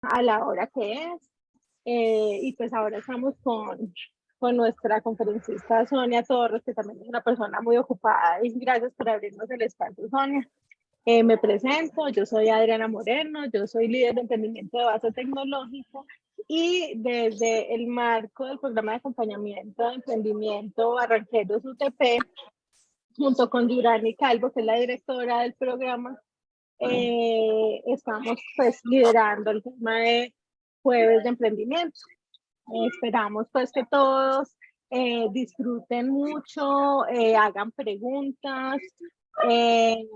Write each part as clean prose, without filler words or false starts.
a la hora que es. Y pues ahora estamos con nuestra conferencista Sonia Torres, que también es una persona muy ocupada. Y gracias por abrirnos el espacio, Sonia. Me presento, yo soy Adriana Moreno, yo soy líder de emprendimiento de base tecnológica y desde el marco del programa de acompañamiento de emprendimiento Barranqueros UTP, junto con Yurani Calvo, que es la directora del programa, estamos pues liderando el tema de jueves de emprendimiento. Esperamos pues que todos disfruten mucho, hagan preguntas, eh,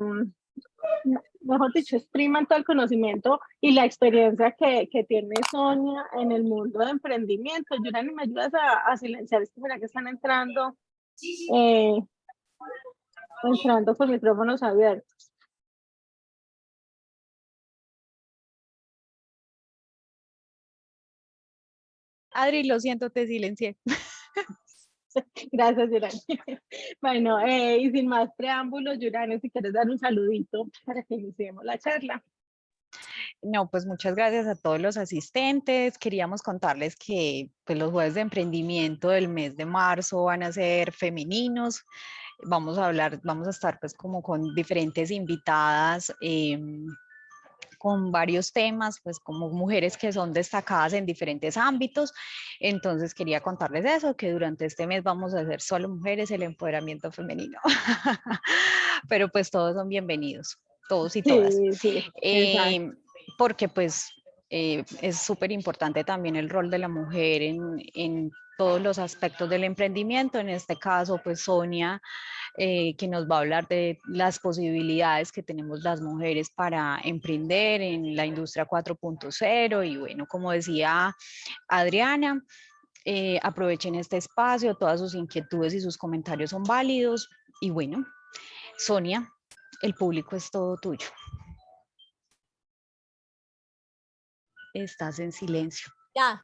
mejor dicho, expriman todo el conocimiento y la experiencia que tiene Sonia en el mundo de emprendimiento. Yurani, ¿me ayudas a silenciar esto? Mira que están eh, entrando con micrófonos abiertos. Adri, lo siento, te silencié. Gracias, Yurani. Bueno, y sin más preámbulos, Yurani, si quieres dar un saludito para que iniciemos la charla. No, pues muchas gracias a todos los asistentes. Queríamos contarles que pues, los jueves de emprendimiento del mes de marzo van a ser femeninos. Vamos a hablar, vamos a estar pues como con diferentes invitadas, con varios temas, pues como mujeres que son destacadas en diferentes ámbitos. Entonces quería contarles eso, que durante este mes vamos a hacer solo mujeres, el empoderamiento femenino. Pero pues todos son bienvenidos, todos y todas. Sí, sí, exacto. Porque pues es súper importante también el rol de la mujer en todos los aspectos del emprendimiento. En este caso, pues Sonia, que nos va a hablar de las posibilidades que tenemos las mujeres para emprender en la industria 4.0. Y bueno, como decía Adriana, aprovechen este espacio, todas sus inquietudes y sus comentarios son válidos. Y bueno, Sonia, el público es todo tuyo. Estás en silencio. Ya.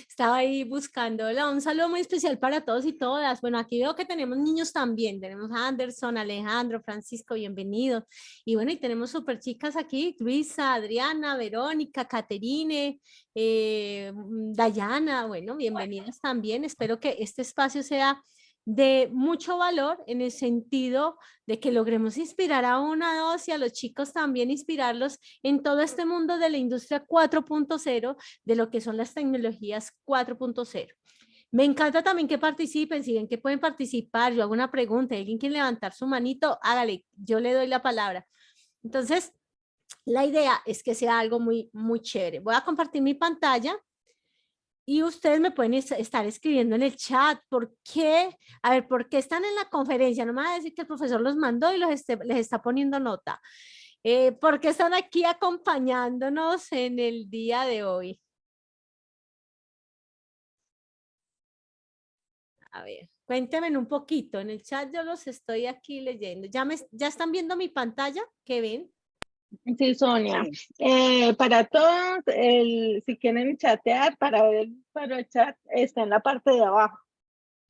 Estaba ahí buscándola. Un saludo muy especial para todos y todas. Bueno, aquí veo que tenemos niños también. Tenemos a Anderson, Alejandro, Francisco, bienvenidos. Y bueno, y tenemos súper chicas aquí, Luisa, Adriana, Verónica, Caterine, Dayana. Bueno, bienvenidas también. Espero que este espacio sea de mucho valor en el sentido de que logremos inspirar a una, a dos y a los chicos también inspirarlos en todo este mundo de la industria 4.0, de lo que son las tecnologías 4.0. Me encanta también que participen, si ven que pueden participar, yo hago una pregunta, alguien quiere levantar su manito, hágale, yo le doy la palabra. Entonces, la idea es que sea algo muy, muy chévere. Voy a compartir mi pantalla y ustedes me pueden estar escribiendo en el chat por qué, a ver, por qué están en la conferencia. No me va a decir que el profesor los mandó y les está poniendo nota. ¿Por qué están aquí acompañándonos en el día de hoy? A ver, cuéntenme un poquito. En el chat yo los estoy aquí leyendo. ¿Ya están viendo mi pantalla? ¿Qué ven? Sí, Sonia. Sí. Para todos, si quieren chatear, para el chat, está en la parte de abajo,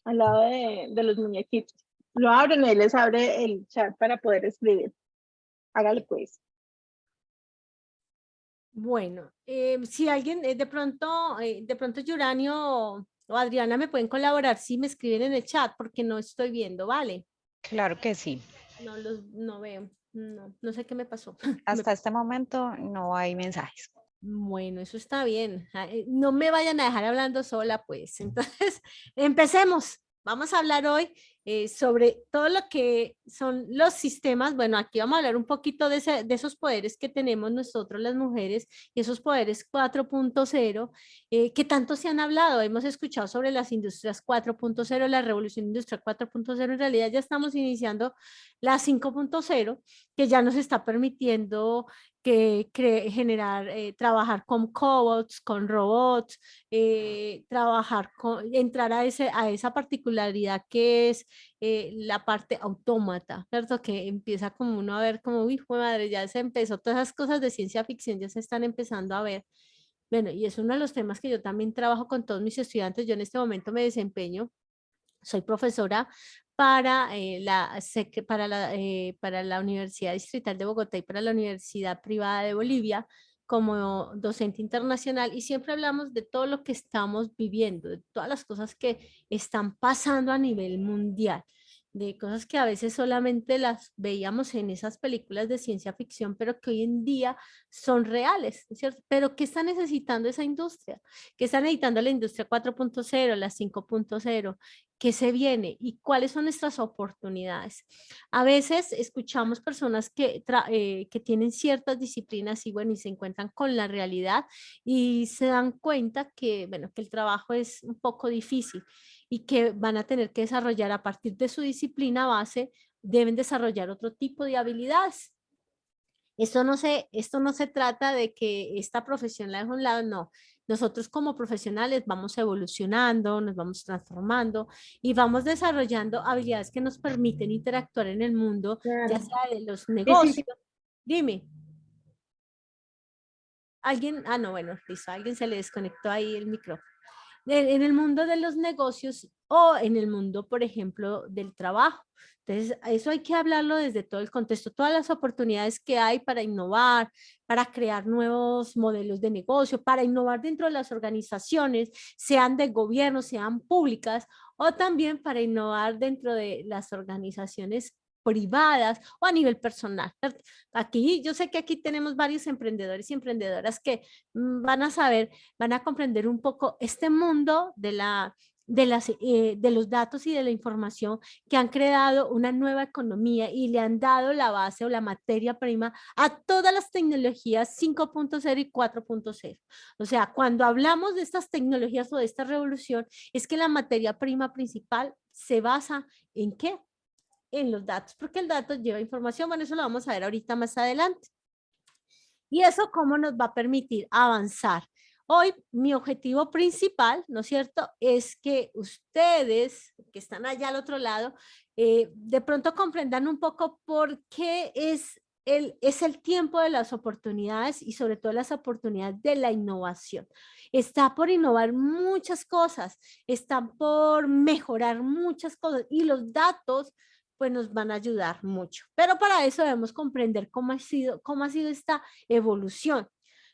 al lado de los muñequitos. Lo abren y les abre el chat para poder escribir. Hágale pues. Bueno, si alguien de pronto Yuranio o Adriana me pueden colaborar si me escriben en el chat porque no estoy viendo, ¿vale? Claro que sí. No veo, no sé qué me pasó. Hasta este momento no hay mensajes. Bueno, eso está bien. No me vayan a dejar hablando sola, pues. Entonces, empecemos. Vamos a hablar hoy sobre todo lo que son los sistemas. Bueno, aquí vamos a hablar un poquito de esos poderes que tenemos nosotros las mujeres y esos poderes 4.0 que tanto se han hablado. Hemos escuchado sobre las industrias 4.0, la revolución industrial 4.0. En realidad ya estamos iniciando la 5.0 que ya nos está permitiendo generar, trabajar con cobots, con robots, entrar a esa particularidad que es la parte autómata, ¿cierto? Que empieza como uno a ver como, uy, jue madre, ya se empezó, todas esas cosas de ciencia ficción ya se están empezando a ver. Bueno, y es uno de los temas que yo también trabajo con todos mis estudiantes. Yo en este momento me desempeño, soy profesora para la Universidad Distrital de Bogotá y para la Universidad Privada de Bolivia. como docente internacional y siempre hablamos de todo lo que estamos viviendo, de todas las cosas que están pasando a nivel mundial, de cosas que a veces solamente las veíamos en esas películas de ciencia ficción, pero que hoy en día son reales, ¿no es cierto? Pero ¿qué está necesitando esa industria? ¿Qué está necesitando la industria 4.0, la 5.0? ¿Qué se viene? ¿Y cuáles son nuestras oportunidades? A veces escuchamos personas que tienen ciertas disciplinas y bueno, y se encuentran con la realidad y se dan cuenta que, bueno, que el trabajo es un poco difícil y que van a tener que desarrollar a partir de su disciplina base, deben desarrollar otro tipo de habilidades. Esto no se trata de que esta profesión la dejo a un lado, no. Nosotros como profesionales vamos evolucionando, nos vamos transformando y vamos desarrollando habilidades que nos permiten interactuar en el mundo, ya Claro. sea de los Sí, sí, negocios. Dime, alguien, no, bueno, listo, a alguien se le desconectó ahí el micrófono. En el mundo de los negocios o en el mundo, por ejemplo, del trabajo. Entonces, eso hay que hablarlo desde todo el contexto, todas las oportunidades que hay para innovar, para crear nuevos modelos de negocio, para innovar dentro de las organizaciones, sean de gobierno, sean públicas, o también para innovar dentro de las organizaciones privadas o a nivel personal. Aquí, yo sé que aquí tenemos varios emprendedores y emprendedoras que van a saber, van a comprender un poco este mundo de los datos y de la información que han creado una nueva economía y le han dado la base o la materia prima a todas las tecnologías 5.0 y 4.0. O sea, cuando hablamos de estas tecnologías o de esta revolución, es que la materia prima principal se basa ¿en qué? En los datos, porque el dato lleva información. Bueno, eso lo vamos a ver ahorita más adelante. ¿Y eso cómo nos va a permitir avanzar? Hoy mi objetivo principal, ¿no es cierto?, es que ustedes que están allá al otro lado, de pronto comprendan un poco por qué es el tiempo de las oportunidades y sobre todo las oportunidades de la innovación. Está por innovar muchas cosas, está por mejorar muchas cosas y los datos pues nos van a ayudar mucho. Pero para eso debemos comprender cómo ha sido esta evolución.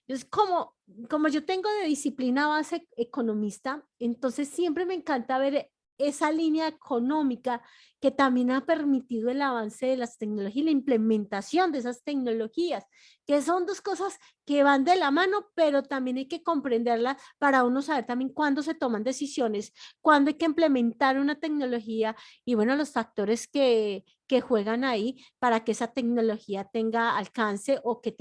Entonces, como yo tengo de disciplina base economista, entonces siempre me encanta ver esa línea económica que también ha permitido el avance de las tecnologías y la implementación de esas tecnologías, que son dos cosas que van de la mano, pero también hay que comprenderlas para uno saber también cuándo se toman decisiones, cuándo hay que implementar una tecnología y bueno, los factores que juegan ahí para que esa tecnología tenga alcance o que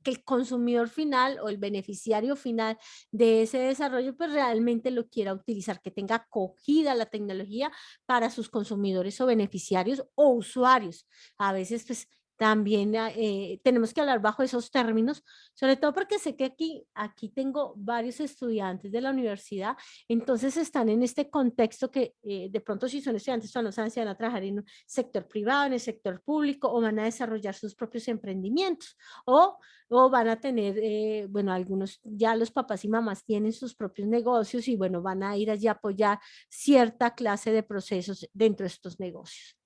el consumidor final o el beneficiario final de ese desarrollo pues realmente lo quiera utilizar, que tenga acogida la tecnología para sus consumidores o beneficiarios o usuarios. A veces pues también tenemos que hablar bajo esos términos, sobre todo porque sé que aquí tengo varios estudiantes de la universidad, entonces están en este contexto que de pronto si son estudiantes o no saben si van a trabajar en sector privado, en el sector público o van a desarrollar sus propios emprendimientos o van a tener, bueno, algunos ya los papás y mamás tienen sus propios negocios y bueno, van a ir allí a apoyar cierta clase de procesos dentro de estos negocios.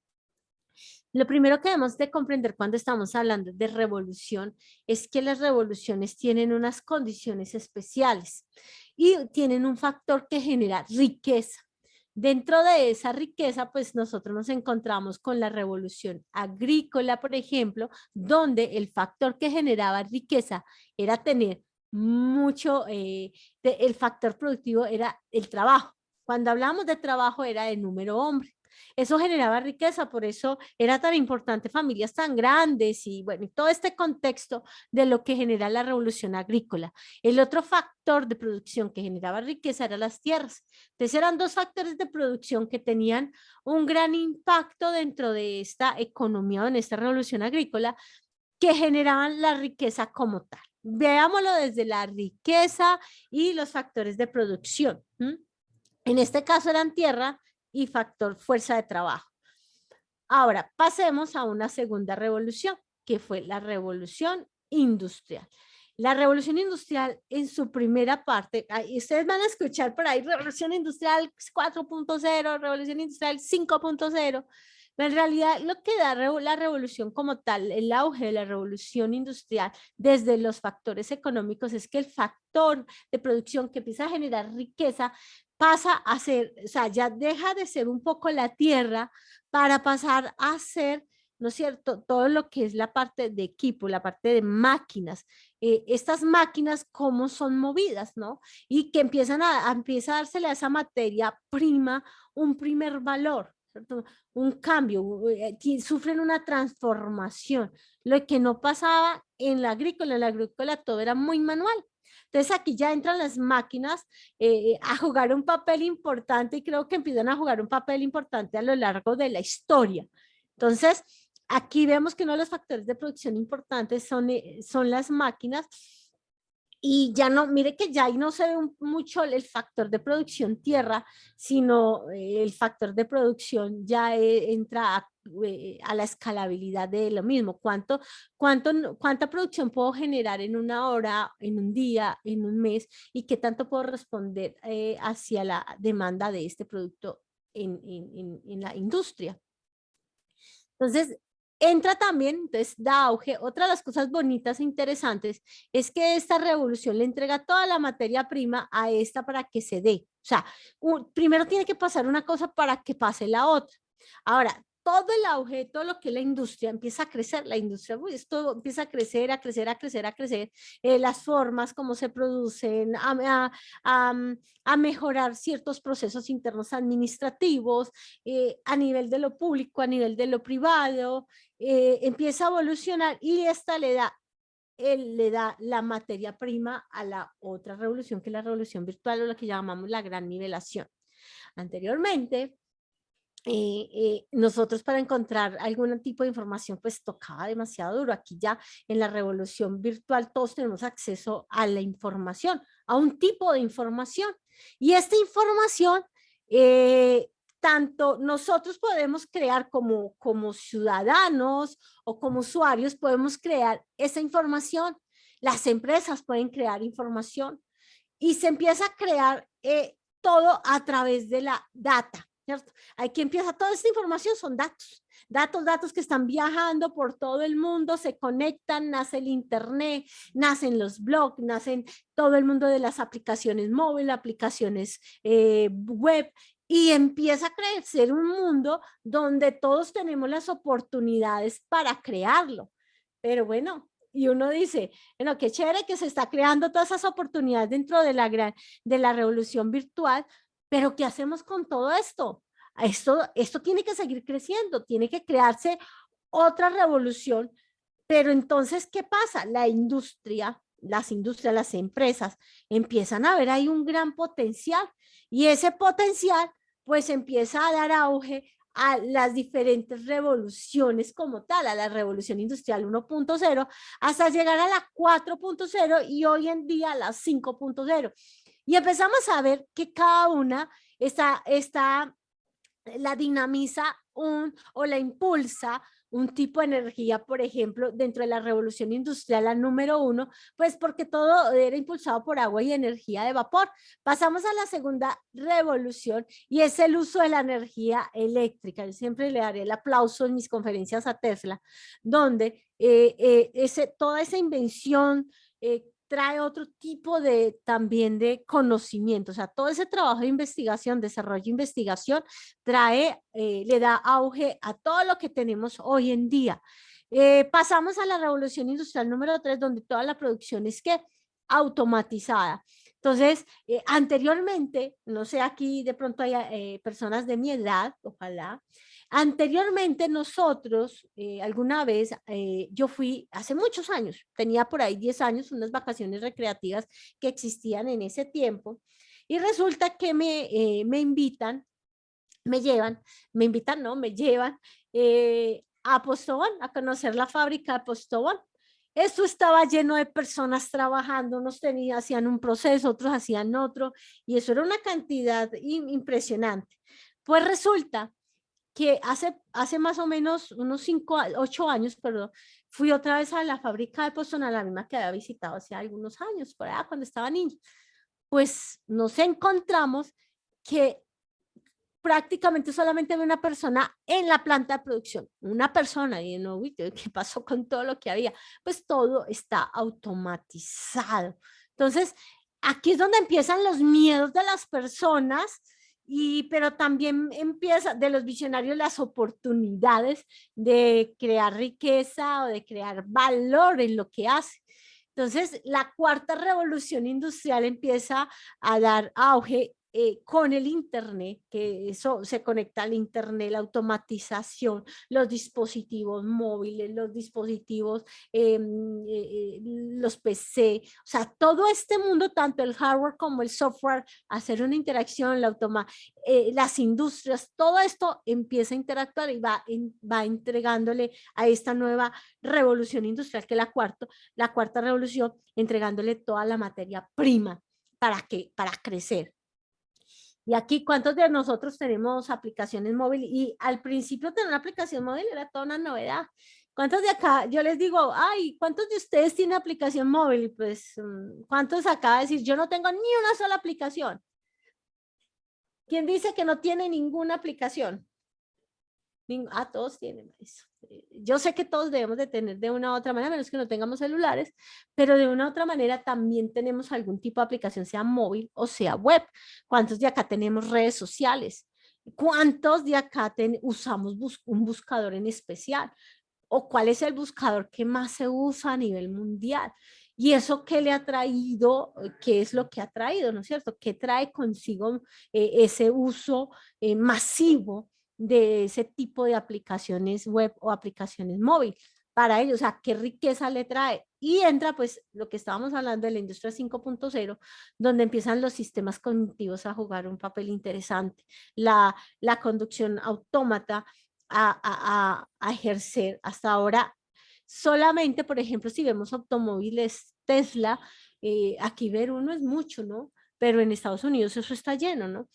Lo primero que debemos de comprender cuando estamos hablando de revolución es que las revoluciones tienen unas condiciones especiales y tienen un factor que genera riqueza. Dentro de esa riqueza, pues nosotros nos encontramos con la revolución agrícola, por ejemplo, donde el factor que generaba riqueza era tener mucho, el factor productivo era el trabajo. Cuando hablamos de trabajo era de número hombre. Eso generaba riqueza, por eso era tan importante familias tan grandes y bueno, y todo este contexto de lo que genera la revolución agrícola. El otro factor de producción que generaba riqueza eran las tierras. Entonces eran dos factores de producción que tenían un gran impacto dentro de esta economía o en esta revolución agrícola que generaban la riqueza como tal. Veámoslo desde la riqueza y los factores de producción. En este caso eran tierra y factor fuerza de trabajo. Ahora, pasemos a una segunda revolución, que fue la revolución industrial. La revolución industrial en su primera parte, ustedes van a escuchar por ahí revolución industrial 4.0, revolución industrial 5.0, En realidad, lo que da la revolución como tal, el auge de la revolución industrial desde los factores económicos, es que el factor de producción que empieza a generar riqueza pasa a ser, o sea, ya deja de ser un poco la tierra para pasar a ser, ¿no es cierto?, todo lo que es la parte de equipo, la parte de máquinas. Estas máquinas, cómo son movidas, ¿no? Y que empieza a dársele a esa materia prima un primer valor, ¿cierto? Un cambio, sufren una transformación, lo que no pasaba en la agrícola todo era muy manual. Entonces aquí ya entran las máquinas a jugar un papel importante y creo que empiezan a jugar un papel importante a lo largo de la historia. Entonces, aquí vemos que uno de los factores de producción importantes son las máquinas. Y ya no, mire que ya ahí no se ve mucho el factor de producción tierra, sino el factor de producción ya entra a la escalabilidad de lo mismo. ¿Cuánta producción puedo generar en una hora, en un día, en un mes? ¿Y qué tanto puedo responder hacia la demanda de este producto en la industria? Entonces, entra también, entonces da auge. Otra de las cosas bonitas e interesantes es que esta revolución le entrega toda la materia prima a esta para que se dé. O sea, primero tiene que pasar una cosa para que pase la otra. Ahora, todo el auge, todo lo que es la industria empieza a crecer, la industria, esto empieza a crecer, a crecer, a crecer, a crecer, las formas como se producen, a mejorar ciertos procesos internos administrativos, a nivel de lo público, a nivel de lo privado, empieza a evolucionar y esta le da la materia prima a la otra revolución, que es la revolución virtual o la que llamamos la gran nivelación. Anteriormente, nosotros para encontrar algún tipo de información pues tocaba demasiado duro. Aquí ya en la revolución virtual todos tenemos acceso a la información, a un tipo de información, y esta información tanto nosotros podemos crear como ciudadanos o como usuarios, podemos crear esa información, las empresas pueden crear información y se empieza a crear todo a través de la data, ¿cierto? Aquí empieza toda esta información, son datos, datos que están viajando por todo el mundo, se conectan, nace el internet, nacen los blogs, nacen todo el mundo de las aplicaciones móviles, aplicaciones web, y empieza a crecer un mundo donde todos tenemos las oportunidades para crearlo. Pero bueno, y uno dice, bueno, qué chévere que se está creando todas esas oportunidades dentro de la revolución virtual, pero ¿qué hacemos con todo esto? Esto tiene que seguir creciendo, tiene que crearse otra revolución, pero entonces, ¿qué pasa? Las industrias, las empresas empiezan a ver ahí un gran potencial y ese potencial pues empieza a dar auge a las diferentes revoluciones como tal, a la revolución industrial 1.0, hasta llegar a la 4.0 y hoy en día a la 5.0. Y empezamos a ver que cada una la dinamiza o la impulsa un tipo de energía, por ejemplo, dentro de la revolución industrial, la número 1, pues porque todo era impulsado por agua y energía de vapor. Pasamos a la segunda revolución y es el uso de la energía eléctrica. Yo siempre le daré el aplauso en mis conferencias a Tesla, donde toda esa invención trae otro tipo también de conocimiento, o sea, todo ese trabajo de investigación, desarrollo e investigación, le da auge a todo lo que tenemos hoy en día. Pasamos a la revolución industrial número 3, donde toda la producción es automatizada. Entonces, anteriormente, no sé, aquí de pronto hay personas de mi edad, ojalá. Anteriormente nosotros, alguna vez, yo fui hace muchos años, tenía por ahí 10 años, unas vacaciones recreativas que existían en ese tiempo, y resulta que me invitan, me llevan a Postobón, a conocer la fábrica de Postobón. Esto estaba lleno de personas trabajando, hacían un proceso, otros hacían otro, y eso era una cantidad impresionante. Pues resulta que hace más o menos unos 8 años, perdón, fui otra vez a la fábrica de Postobón, a la misma que había visitado hace algunos años, por allá cuando estaba niño. Pues nos encontramos que prácticamente solamente ve una persona en la planta de producción, una persona, y no, uy, ¿qué pasó con todo lo que había? Pues todo está automatizado. Entonces, aquí es donde empiezan los miedos de las personas, pero también empieza de los visionarios las oportunidades de crear riqueza o de crear valor en lo que hace. Entonces, la cuarta revolución industrial empieza a dar auge con el Internet, que eso se conecta al Internet, la automatización, los dispositivos móviles, los dispositivos, los PC, o sea, todo este mundo, tanto el hardware como el software, hacer una interacción, las industrias, todo esto empieza a interactuar y va entregándole a esta nueva revolución industrial, que es la cuarta revolución, entregándole toda la materia prima para crecer. Y aquí, ¿cuántos de nosotros tenemos aplicaciones móviles? Y al principio tener una aplicación móvil era toda una novedad. ¿Cuántos de acá? Yo les digo, ay, ¿cuántos de ustedes tienen aplicación móvil? Y pues, ¿cuántos acaba de decir? Yo no tengo ni una sola aplicación. ¿Quién dice que no tiene ninguna aplicación? Todos tienen eso. Yo sé que todos debemos de tener de una u otra manera, menos que no tengamos celulares, pero de una u otra manera también tenemos algún tipo de aplicación, sea móvil o sea web. ¿Cuántos de acá tenemos redes sociales? ¿Cuántos de acá usamos un buscador en especial? ¿O cuál es el buscador que más se usa a nivel mundial? ¿Y eso qué le ha traído? ¿Qué es lo que ha traído? ¿No es cierto? ¿Qué trae consigo ese uso masivo de ese tipo de aplicaciones web o aplicaciones móviles para ellos? O sea, ¿qué riqueza le trae? Y entra pues lo que estábamos hablando de la industria 5.0, donde empiezan los sistemas cognitivos a jugar un papel interesante. La conducción autómata a ejercer. Hasta ahora, solamente, por ejemplo, si vemos automóviles Tesla, aquí ver uno es mucho, ¿no? Pero en Estados Unidos eso está lleno, ¿no?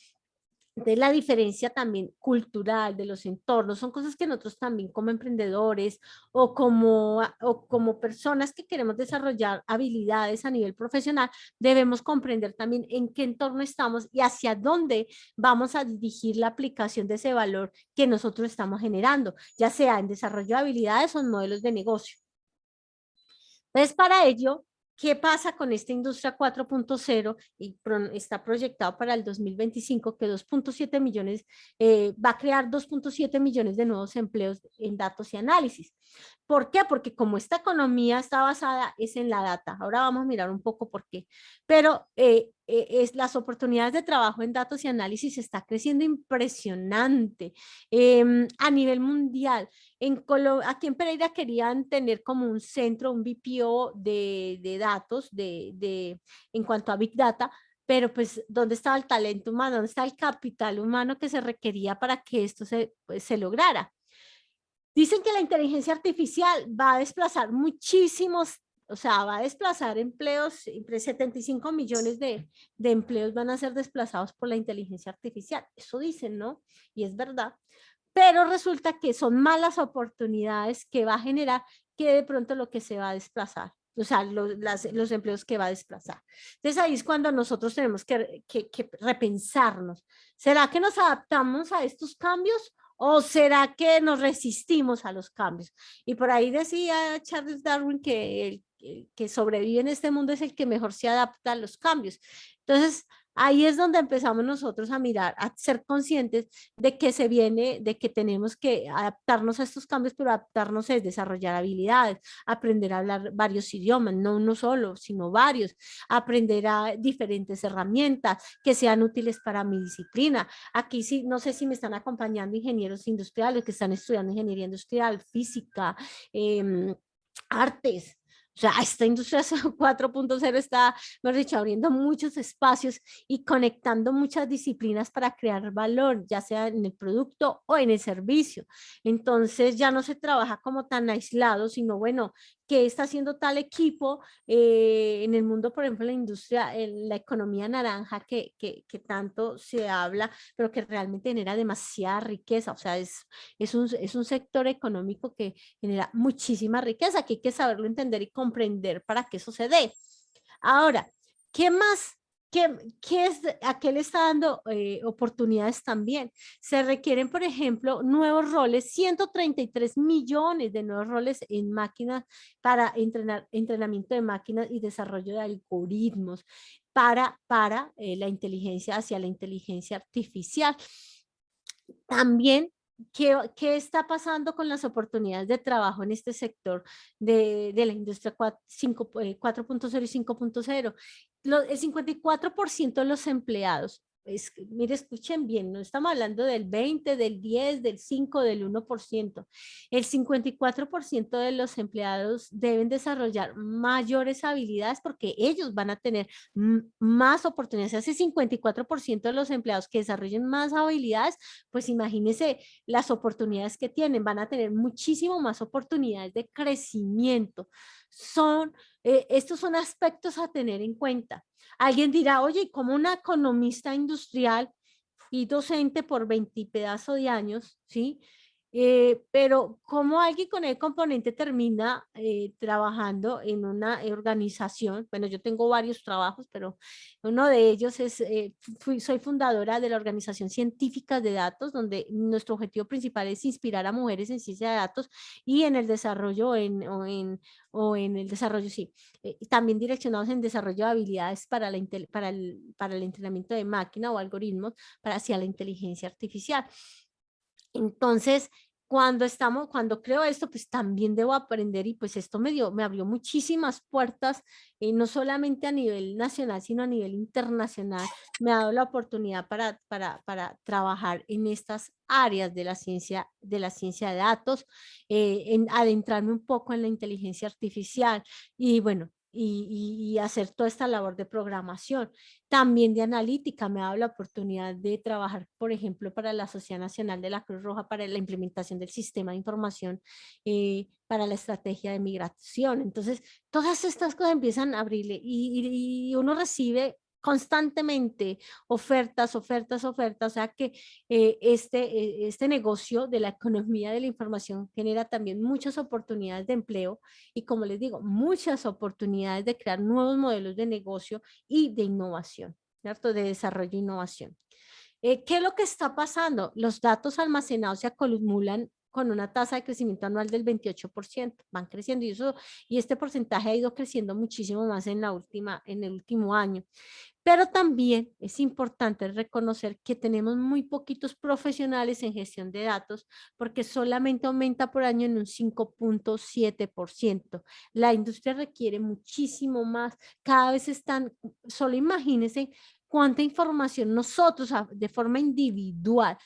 De la diferencia también cultural de los entornos, son cosas que nosotros también como emprendedores o como personas que queremos desarrollar habilidades a nivel profesional, debemos comprender también en qué entorno estamos y hacia dónde vamos a dirigir la aplicación de ese valor que nosotros estamos generando, ya sea en desarrollo de habilidades o en modelos de negocio. Entonces, para ello, ¿qué pasa con esta industria 4.0? Y está proyectado para el 2025 que 2.7 millones, va a crear 2.7 millones de nuevos empleos en datos y análisis. ¿Por qué? Porque como esta economía está basada es en la data. Ahora vamos a mirar un poco por qué. Pero las oportunidades de trabajo en datos y análisis está creciendo impresionante a nivel mundial. Aquí en Pereira querían tener como un centro, un BPO de datos en cuanto a Big Data, pero pues, ¿dónde estaba el talento humano? ¿Dónde está el capital humano que se requería para que esto pues, se lograra? Dicen que la inteligencia artificial va a desplazar muchísimos, o sea, va a desplazar empleos, entre 75 millones de empleos van a ser desplazados por la inteligencia artificial. Eso dicen, ¿no? Y es verdad. Pero resulta que son malas oportunidades que va a generar que de pronto lo que se va a desplazar, o sea, los empleos que va a desplazar. Entonces ahí es cuando nosotros tenemos que repensarnos. ¿Será que nos adaptamos a estos cambios o será que nos resistimos a los cambios? Y por ahí decía Charles Darwin que el que sobrevive en este mundo es el que mejor se adapta a los cambios. Entonces, ahí es donde empezamos nosotros a mirar, a ser conscientes de que se viene, de que tenemos que adaptarnos a estos cambios, pero adaptarnos es desarrollar habilidades, aprender a hablar varios idiomas, no uno solo, sino varios, aprender a diferentes herramientas que sean útiles para mi disciplina. Aquí sí, no sé si me están acompañando ingenieros industriales que están estudiando ingeniería industrial, física, artes. O sea, esta industria 4.0 está, mejor dicho, abriendo muchos espacios y conectando muchas disciplinas para crear valor, ya sea en el producto o en el servicio. Entonces ya no se trabaja como tan aislado, sino bueno, ¿qué está haciendo tal equipo en el mundo, por ejemplo, la industria, en la economía naranja que tanto se habla, pero que realmente genera demasiada riqueza? O sea, es un sector económico que genera muchísima riqueza, que hay que saberlo entender y comprender para que eso se dé. Ahora, ¿qué más ¿A qué le está dando oportunidades también? Se requieren, por ejemplo, nuevos roles, 133 millones de nuevos roles en máquinas para entrenamiento de máquinas y desarrollo de algoritmos para la inteligencia, hacia la inteligencia artificial. También, ¿qué está pasando con las oportunidades de trabajo en este sector de la industria 4.0 y 5.0? El 54% de los empleados, mire, escuchen bien, no estamos hablando del 20, del 10, del 5, del 1%. El 54% de los empleados deben desarrollar mayores habilidades porque ellos van a tener más oportunidades. Ese 54% de los empleados que desarrollen más habilidades, pues imagínense las oportunidades que tienen, van a tener muchísimo más oportunidades de crecimiento. Estos son aspectos a tener en cuenta. Alguien dirá, oye, como una economista industrial y docente por 20 y pedazo de años, ¿sí? Pero ¿cómo alguien con el componente termina trabajando en una organización? Bueno, yo tengo varios trabajos, pero uno de ellos es, soy fundadora de la Organización Científicas de Datos, donde nuestro objetivo principal es inspirar a mujeres en ciencia de datos y en el desarrollo, o en el desarrollo, sí, también direccionados en desarrollo de habilidades para el entrenamiento de máquina o algoritmos hacia la inteligencia artificial. Entonces, cuando creo esto, pues también debo aprender y pues esto me abrió muchísimas puertas, no solamente a nivel nacional, sino a nivel internacional. Me ha dado la oportunidad para trabajar en estas áreas de la ciencia de datos, en adentrarme un poco en la inteligencia artificial y bueno, y hacer toda esta labor de programación. También de analítica me ha dado la oportunidad de trabajar, por ejemplo, para la Sociedad Nacional de la Cruz Roja, para la implementación del sistema de información para la estrategia de migración. Entonces, todas estas cosas empiezan a abrirle y uno recibe constantemente ofertas, o sea que este negocio de la economía de la información genera también muchas oportunidades de empleo y, como les digo, muchas oportunidades de crear nuevos modelos de negocio y de innovación, ¿cierto? De desarrollo e innovación. ¿Qué es lo que está pasando? Los datos almacenados se acumulan con una tasa de crecimiento anual del 28%, van creciendo y este porcentaje ha ido creciendo muchísimo más en el último año. Pero también es importante reconocer que tenemos muy poquitos profesionales en gestión de datos porque solamente aumenta por año en un 5.7%. La industria requiere muchísimo más. Cada vez solo imagínense cuánta información nosotros de forma individual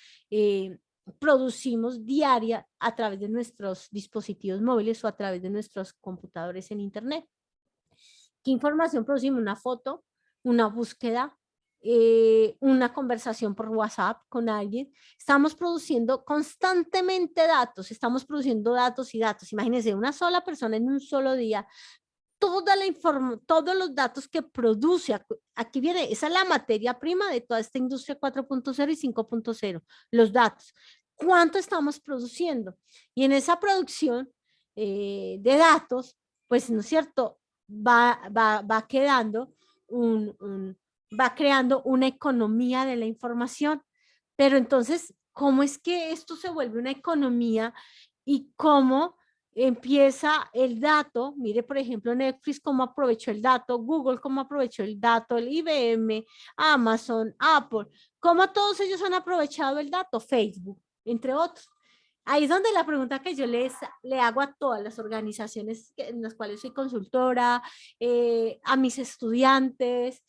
producimos diaria a través de nuestros dispositivos móviles o a través de nuestros computadores en Internet. ¿Qué información producimos? Una foto, una búsqueda, una conversación por WhatsApp con alguien. Estamos produciendo constantemente datos, estamos produciendo datos y datos. Imagínense, una sola persona en un solo día, todos los datos que produce. Aquí viene, esa es la materia prima de toda esta industria 4.0 y 5.0, los datos. ¿Cuánto estamos produciendo? Y en esa producción de datos, pues, ¿no es cierto? Va quedando va creando una economía de la información. Pero entonces, ¿cómo es que esto se vuelve una economía y cómo empieza el dato? Mire, por ejemplo, Netflix cómo aprovechó el dato, Google cómo aprovechó el dato, el IBM, Amazon, Apple, cómo todos ellos han aprovechado el dato, Facebook, entre otros. Ahí es donde la pregunta que yo le hago a todas las organizaciones en las cuales soy consultora, a mis estudiantes,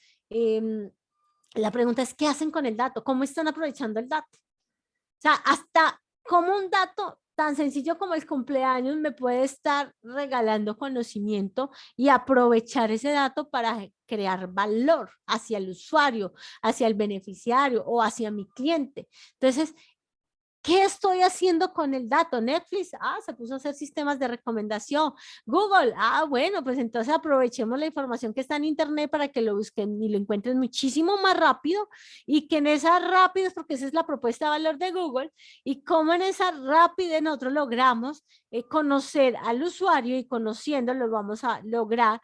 la pregunta es, ¿qué hacen con el dato? ¿Cómo están aprovechando el dato? O sea, hasta cómo un dato tan sencillo como el cumpleaños me puede estar regalando conocimiento y aprovechar ese dato para crear valor hacia el usuario, hacia el beneficiario o hacia mi cliente. Entonces, ¿Qué estoy haciendo con el dato? Netflix, se puso a hacer sistemas de recomendación. Google, bueno, pues entonces aprovechemos la información que está en internet para que lo busquen y lo encuentren muchísimo más rápido y que en esa rapidez, porque esa es la propuesta de valor de Google, y cómo en esa rapidez nosotros logramos conocer al usuario y conociéndolo vamos a lograr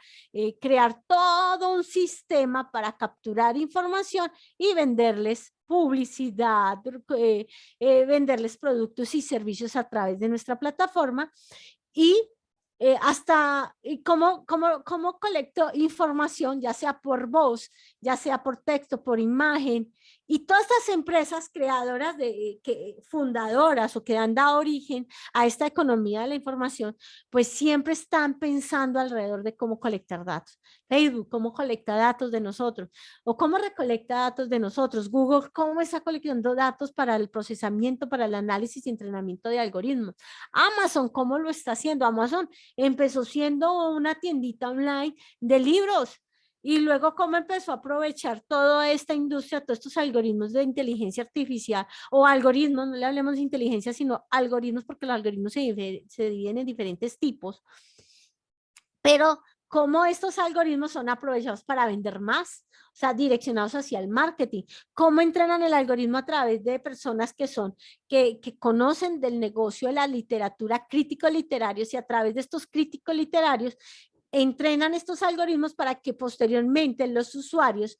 crear todo un sistema para capturar información y venderles publicidad, venderles productos y servicios a través de nuestra plataforma y cómo colecto información, ya sea por voz, ya sea por texto, por imagen, y todas estas empresas creadoras, fundadoras o que han dado origen a esta economía de la información, pues siempre están pensando alrededor de cómo colectar datos. Facebook, cómo colecta datos de nosotros, o cómo recolecta datos de nosotros. Google, cómo está colectando datos para el procesamiento, para el análisis y entrenamiento de algoritmos. Amazon, ¿cómo lo está haciendo? Amazon empezó siendo una tiendita online de libros y luego cómo empezó a aprovechar toda esta industria, todos estos algoritmos de inteligencia artificial o algoritmos, no le hablemos de inteligencia, sino algoritmos porque los algoritmos se dividen en diferentes tipos, pero cómo estos algoritmos son aprovechados para vender más, o sea, direccionados hacia el marketing, cómo entrenan el algoritmo a través de personas que conocen del negocio de la literatura, críticos literarios, y a través de estos críticos literarios entrenan estos algoritmos para que posteriormente los usuarios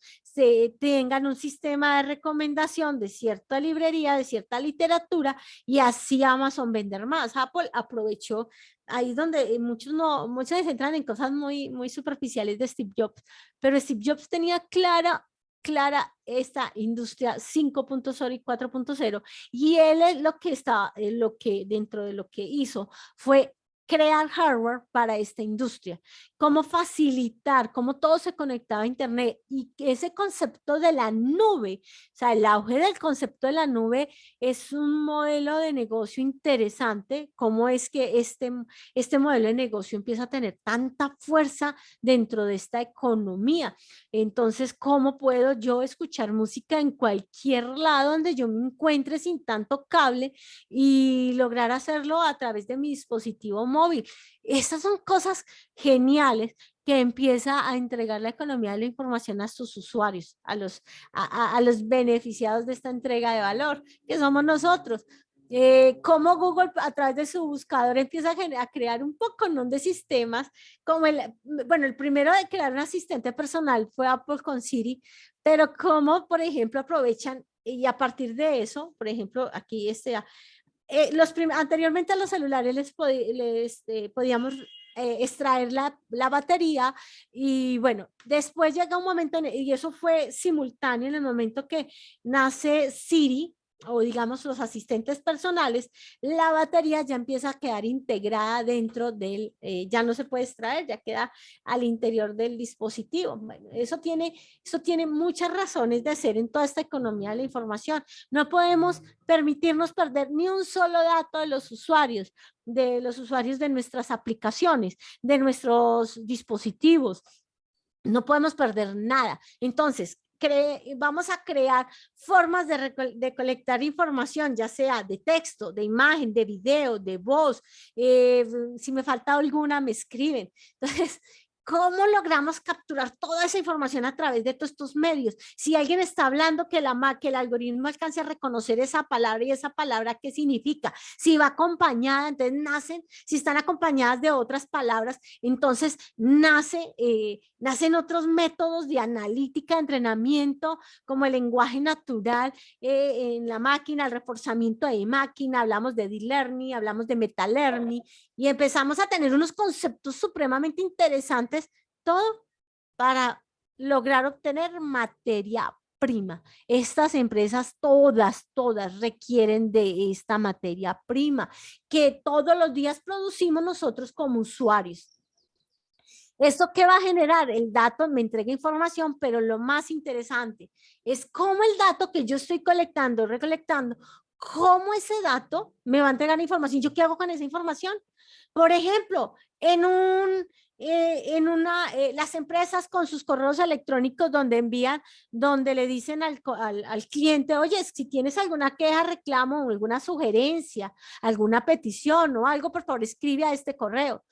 tengan un sistema de recomendación de cierta librería, de cierta literatura, y así Amazon vender más. Apple aprovechó ahí donde muchos se centran en cosas muy superficiales de Steve Jobs, pero Steve Jobs tenía clara esta industria 5.0 y 4.0, y él es lo que dentro de lo que hizo fue crear hardware para esta industria, cómo facilitar, cómo todo se conectaba a internet, y ese concepto de la nube, o sea, el auge del concepto de la nube es un modelo de negocio interesante. Cómo es que este modelo de negocio empieza a tener tanta fuerza dentro de esta economía. Entonces, ¿cómo puedo yo escuchar música en cualquier lado donde yo me encuentre sin tanto cable y lograr hacerlo a través de mi dispositivo móvil? Estas son cosas geniales que empieza a entregar la economía de la información a sus usuarios, a los beneficiados de esta entrega de valor, que somos nosotros. Cómo Google a través de su buscador empieza a crear un poco de sistemas, como el primero de crear un asistente personal fue Apple con Siri, pero cómo, por ejemplo, aprovechan y a partir de eso, por ejemplo, aquí anteriormente a los celulares podíamos extraer la batería, y bueno, después llega un momento, y eso fue simultáneo en el momento que nace Siri, o digamos los asistentes personales, la batería ya empieza a quedar integrada dentro ya no se puede extraer, ya queda al interior del dispositivo. Bueno, eso tiene muchas razones de ser en toda esta economía de la información. No podemos permitirnos perder ni un solo dato de los usuarios de nuestras aplicaciones, de nuestros dispositivos. No podemos perder nada. Entonces, vamos a crear formas de colectar información, ya sea de texto, de imagen, de video, de voz. Si me falta alguna, me escriben. Entonces, ¿cómo logramos capturar toda esa información a través de todos estos medios? Si alguien está hablando, que el algoritmo alcance a reconocer esa palabra, y esa palabra qué significa. Si va acompañada, entonces si están acompañadas de otras palabras, entonces nacen otros métodos de analítica, de entrenamiento, como el lenguaje natural en la máquina, el reforzamiento de máquina, hablamos de deep learning, hablamos de meta learning, y empezamos a tener unos conceptos supremamente interesantes, todo para lograr obtener materia prima. Estas empresas todas requieren de esta materia prima que todos los días producimos nosotros como usuarios. ¿Esto qué va a generar? El dato me entrega información, pero lo más interesante es cómo el dato que yo estoy recolectando, cómo ese dato me va a entregar información. ¿Yo qué hago con esa información? Por ejemplo, en las empresas con sus correos electrónicos donde envían, donde le dicen al cliente, oye, si tienes alguna queja, reclamo o alguna sugerencia, alguna petición o algo, por favor, escribe a este correo.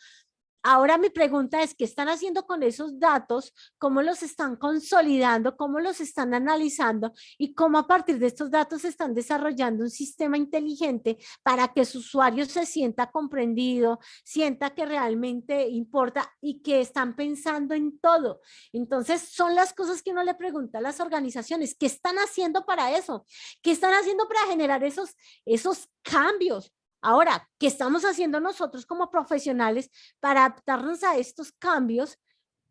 Ahora mi pregunta es, ¿qué están haciendo con esos datos? ¿Cómo los están consolidando? ¿Cómo los están analizando? Y cómo a partir de estos datos están desarrollando un sistema inteligente para que su usuario se sienta comprendido, sienta que realmente importa y que están pensando en todo. Entonces, son las cosas que uno le pregunta a las organizaciones. ¿Qué están haciendo para eso? ¿Qué están haciendo para generar esos cambios? Ahora, ¿qué estamos haciendo nosotros como profesionales para adaptarnos a estos cambios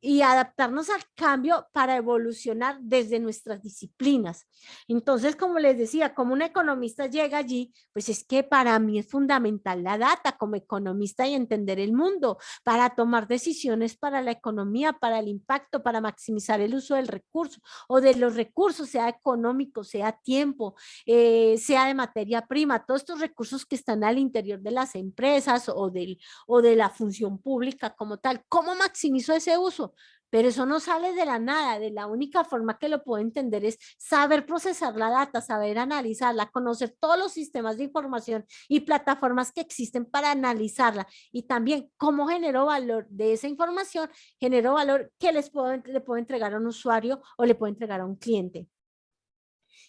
y adaptarnos al cambio para evolucionar desde nuestras disciplinas? Entonces, como les decía, como un economista llega allí, pues es que para mí es fundamental la data como economista y entender el mundo para tomar decisiones para la economía, para el impacto, para maximizar el uso del recurso o de los recursos, sea económico, sea tiempo, sea de materia prima, todos estos recursos que están al interior de las empresas o de la función pública como tal. ¿Cómo maximizo ese uso? Pero eso no sale de la nada, de la única forma que lo puedo entender es saber procesar la data, saber analizarla, conocer todos los sistemas de información y plataformas que existen para analizarla y también cómo genero valor de esa información, genero valor que le puedo entregar a un usuario o le puedo entregar a un cliente.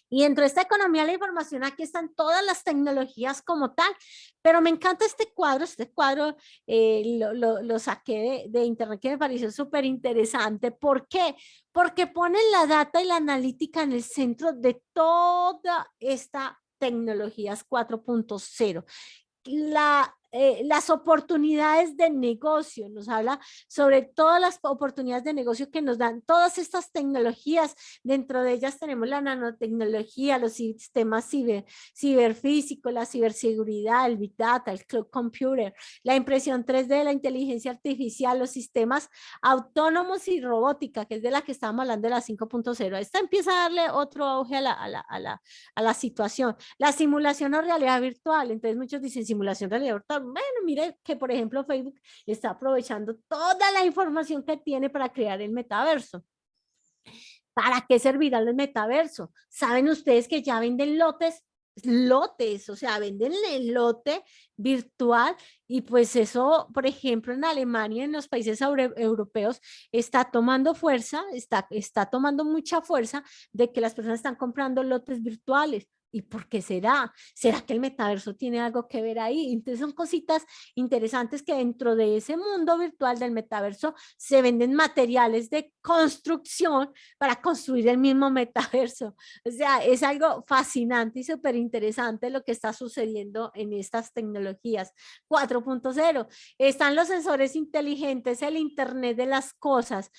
Y dentro de esta economía de la información, aquí están todas las tecnologías como tal, pero me encanta este cuadro lo saqué de internet que me pareció súper interesante. ¿Por qué? Porque ponen la data y la analítica en el centro de toda esta tecnologías 4.0. Las oportunidades de negocio, nos habla sobre todas las oportunidades de negocio que nos dan todas estas tecnologías. Dentro de ellas tenemos la nanotecnología, los sistemas ciberfísicos, la ciberseguridad, el Big Data, el Cloud Computer, la impresión 3D, la inteligencia artificial, los sistemas autónomos y robótica, que es de la que estábamos hablando de la 5.0. Esta empieza a darle otro auge a la situación. La simulación o realidad virtual, entonces muchos dicen simulación realidad virtual. Bueno, mire que por ejemplo Facebook está aprovechando toda la información que tiene para crear el metaverso. ¿Para qué servirá el metaverso? ¿Saben ustedes que ya venden lotes, o sea, venden el lote virtual y pues eso, por ejemplo, en Alemania, en los países europeos, está tomando fuerza, está tomando mucha fuerza de que las personas están comprando lotes virtuales. ¿Y por qué será? ¿Será que el metaverso tiene algo que ver ahí? Entonces son cositas interesantes que dentro de ese mundo virtual del metaverso se venden materiales de construcción para construir el mismo metaverso. O sea, es algo fascinante y súper interesante lo que está sucediendo en estas tecnologías. 4.0, están los sensores inteligentes, el Internet de las cosas.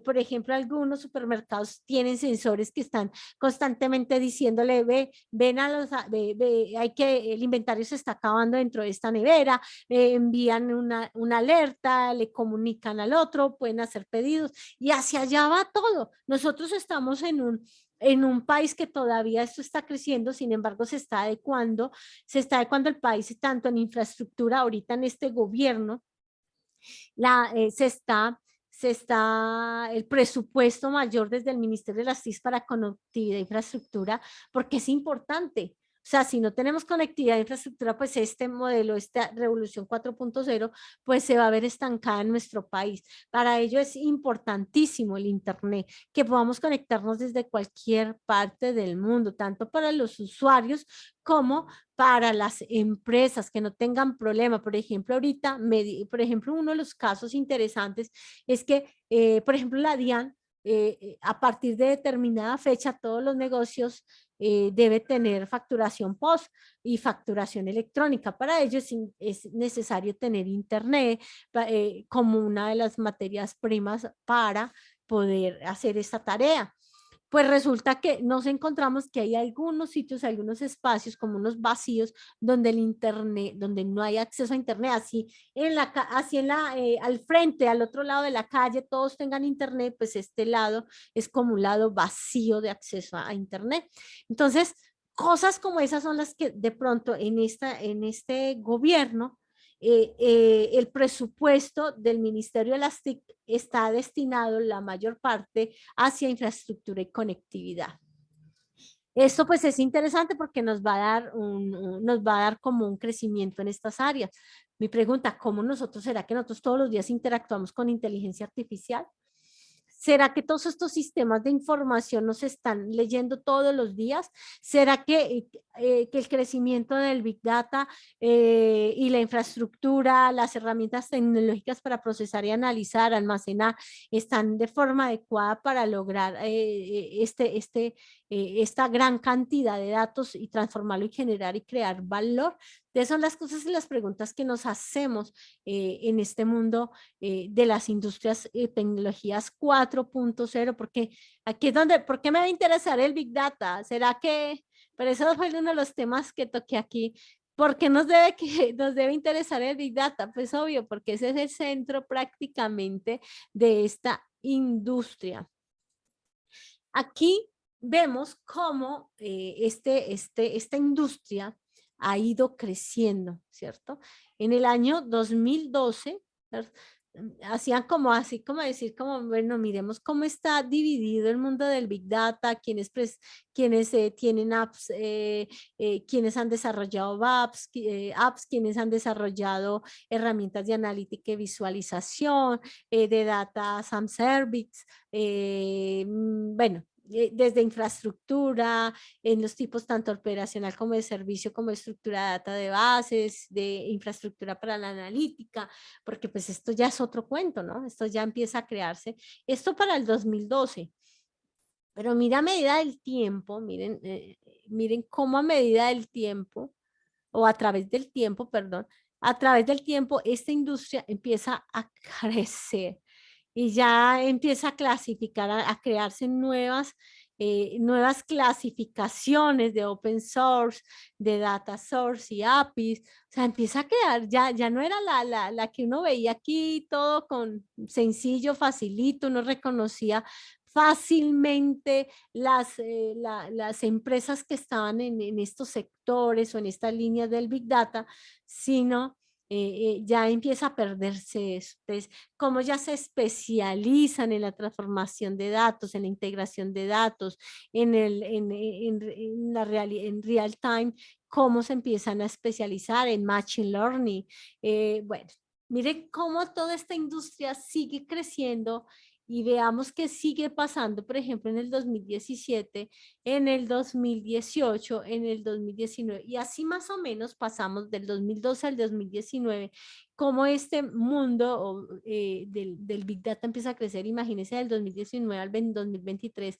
Por ejemplo, algunos supermercados tienen sensores que están constantemente diciéndole, ven a hay que, el inventario se está acabando dentro de esta nevera, envían una alerta, le comunican al otro, pueden hacer pedidos y hacia allá va todo. Nosotros estamos en un país que todavía esto está creciendo, sin embargo se está adecuando el país tanto en infraestructura, ahorita en este gobierno, el presupuesto mayor desde el Ministerio de las TIC para conectividad e infraestructura, porque es importante. O sea, si no tenemos conectividad e infraestructura, pues este modelo, esta revolución 4.0, pues se va a ver estancada en nuestro país. Para ello es importantísimo el Internet, que podamos conectarnos desde cualquier parte del mundo, tanto para los usuarios como para las empresas que no tengan problema. Por ejemplo, ahorita, por ejemplo, uno de los casos interesantes es que, por ejemplo, la DIAN, a partir de determinada fecha, todos los negocios debe tener facturación post y facturación electrónica. Para ello es necesario tener Internet como una de las materias primas para poder hacer esta tarea. Pues resulta que nos encontramos que hay algunos sitios, algunos espacios como unos vacíos donde el internet, donde no hay acceso a internet, al frente, al otro lado de la calle, todos tengan internet, pues este lado es como un lado vacío de acceso a internet. Entonces, cosas como esas son las que de pronto en este gobierno el presupuesto del Ministerio de las TIC está destinado la mayor parte hacia infraestructura y conectividad. Esto pues es interesante porque nos va a dar nos va a dar como un crecimiento en estas áreas. Mi pregunta, ¿cómo será que nosotros todos los días interactuamos con inteligencia artificial? ¿Será que todos estos sistemas de información nos están leyendo todos los días? ¿Será que el crecimiento del Big Data y la infraestructura, las herramientas tecnológicas para procesar y analizar, almacenar, están de forma adecuada para lograr esta gran cantidad de datos y transformarlo y generar y crear valor? Esas son las cosas y las preguntas que nos hacemos en este mundo de las industrias tecnologías 4.0, porque aquí es donde, ¿por qué me va a interesar el Big Data? ¿Será que, pero eso fue uno de los temas que toqué aquí? ¿Por qué nos debe interesar el Big Data? Pues obvio, porque ese es el centro prácticamente de esta industria. Aquí vemos cómo esta industria ha ido creciendo, ¿cierto? En el año 2012, hacían como así, como decir, como, bueno, miremos cómo está dividido el mundo del Big Data, quienes tienen apps, quienes han desarrollado apps, quienes han desarrollado herramientas de analítica y visualización, de data some service, bueno, desde infraestructura, en los tipos tanto operacional como de servicio, como de estructura de data de bases, de infraestructura para la analítica, porque pues esto ya es otro cuento, ¿no? Esto ya empieza a crearse. Esto para el 2012. Pero mira a medida del tiempo, miren cómo a medida del tiempo, o a través del tiempo, perdón, a través del tiempo esta industria empieza a crecer y ya empieza a clasificar, a crearse nuevas clasificaciones de open source, de data source y APIs. O sea, empieza a crear, ya no era la que uno veía aquí todo con sencillo, facilito, uno reconocía fácilmente las empresas que estaban en estos sectores o en estas líneas del Big Data, sino ya empieza a perderse eso. Entonces, cómo ya se especializan en la transformación de datos, en la integración de datos, en real time, cómo se empiezan a especializar en machine learning. Bueno, mire cómo toda esta industria sigue creciendo y veamos qué sigue pasando, por ejemplo, en el 2017, en el 2018, en el 2019, y así más o menos pasamos del 2012 al 2019, cómo este mundo del Big Data empieza a crecer. Imagínense del 2019 al 2023,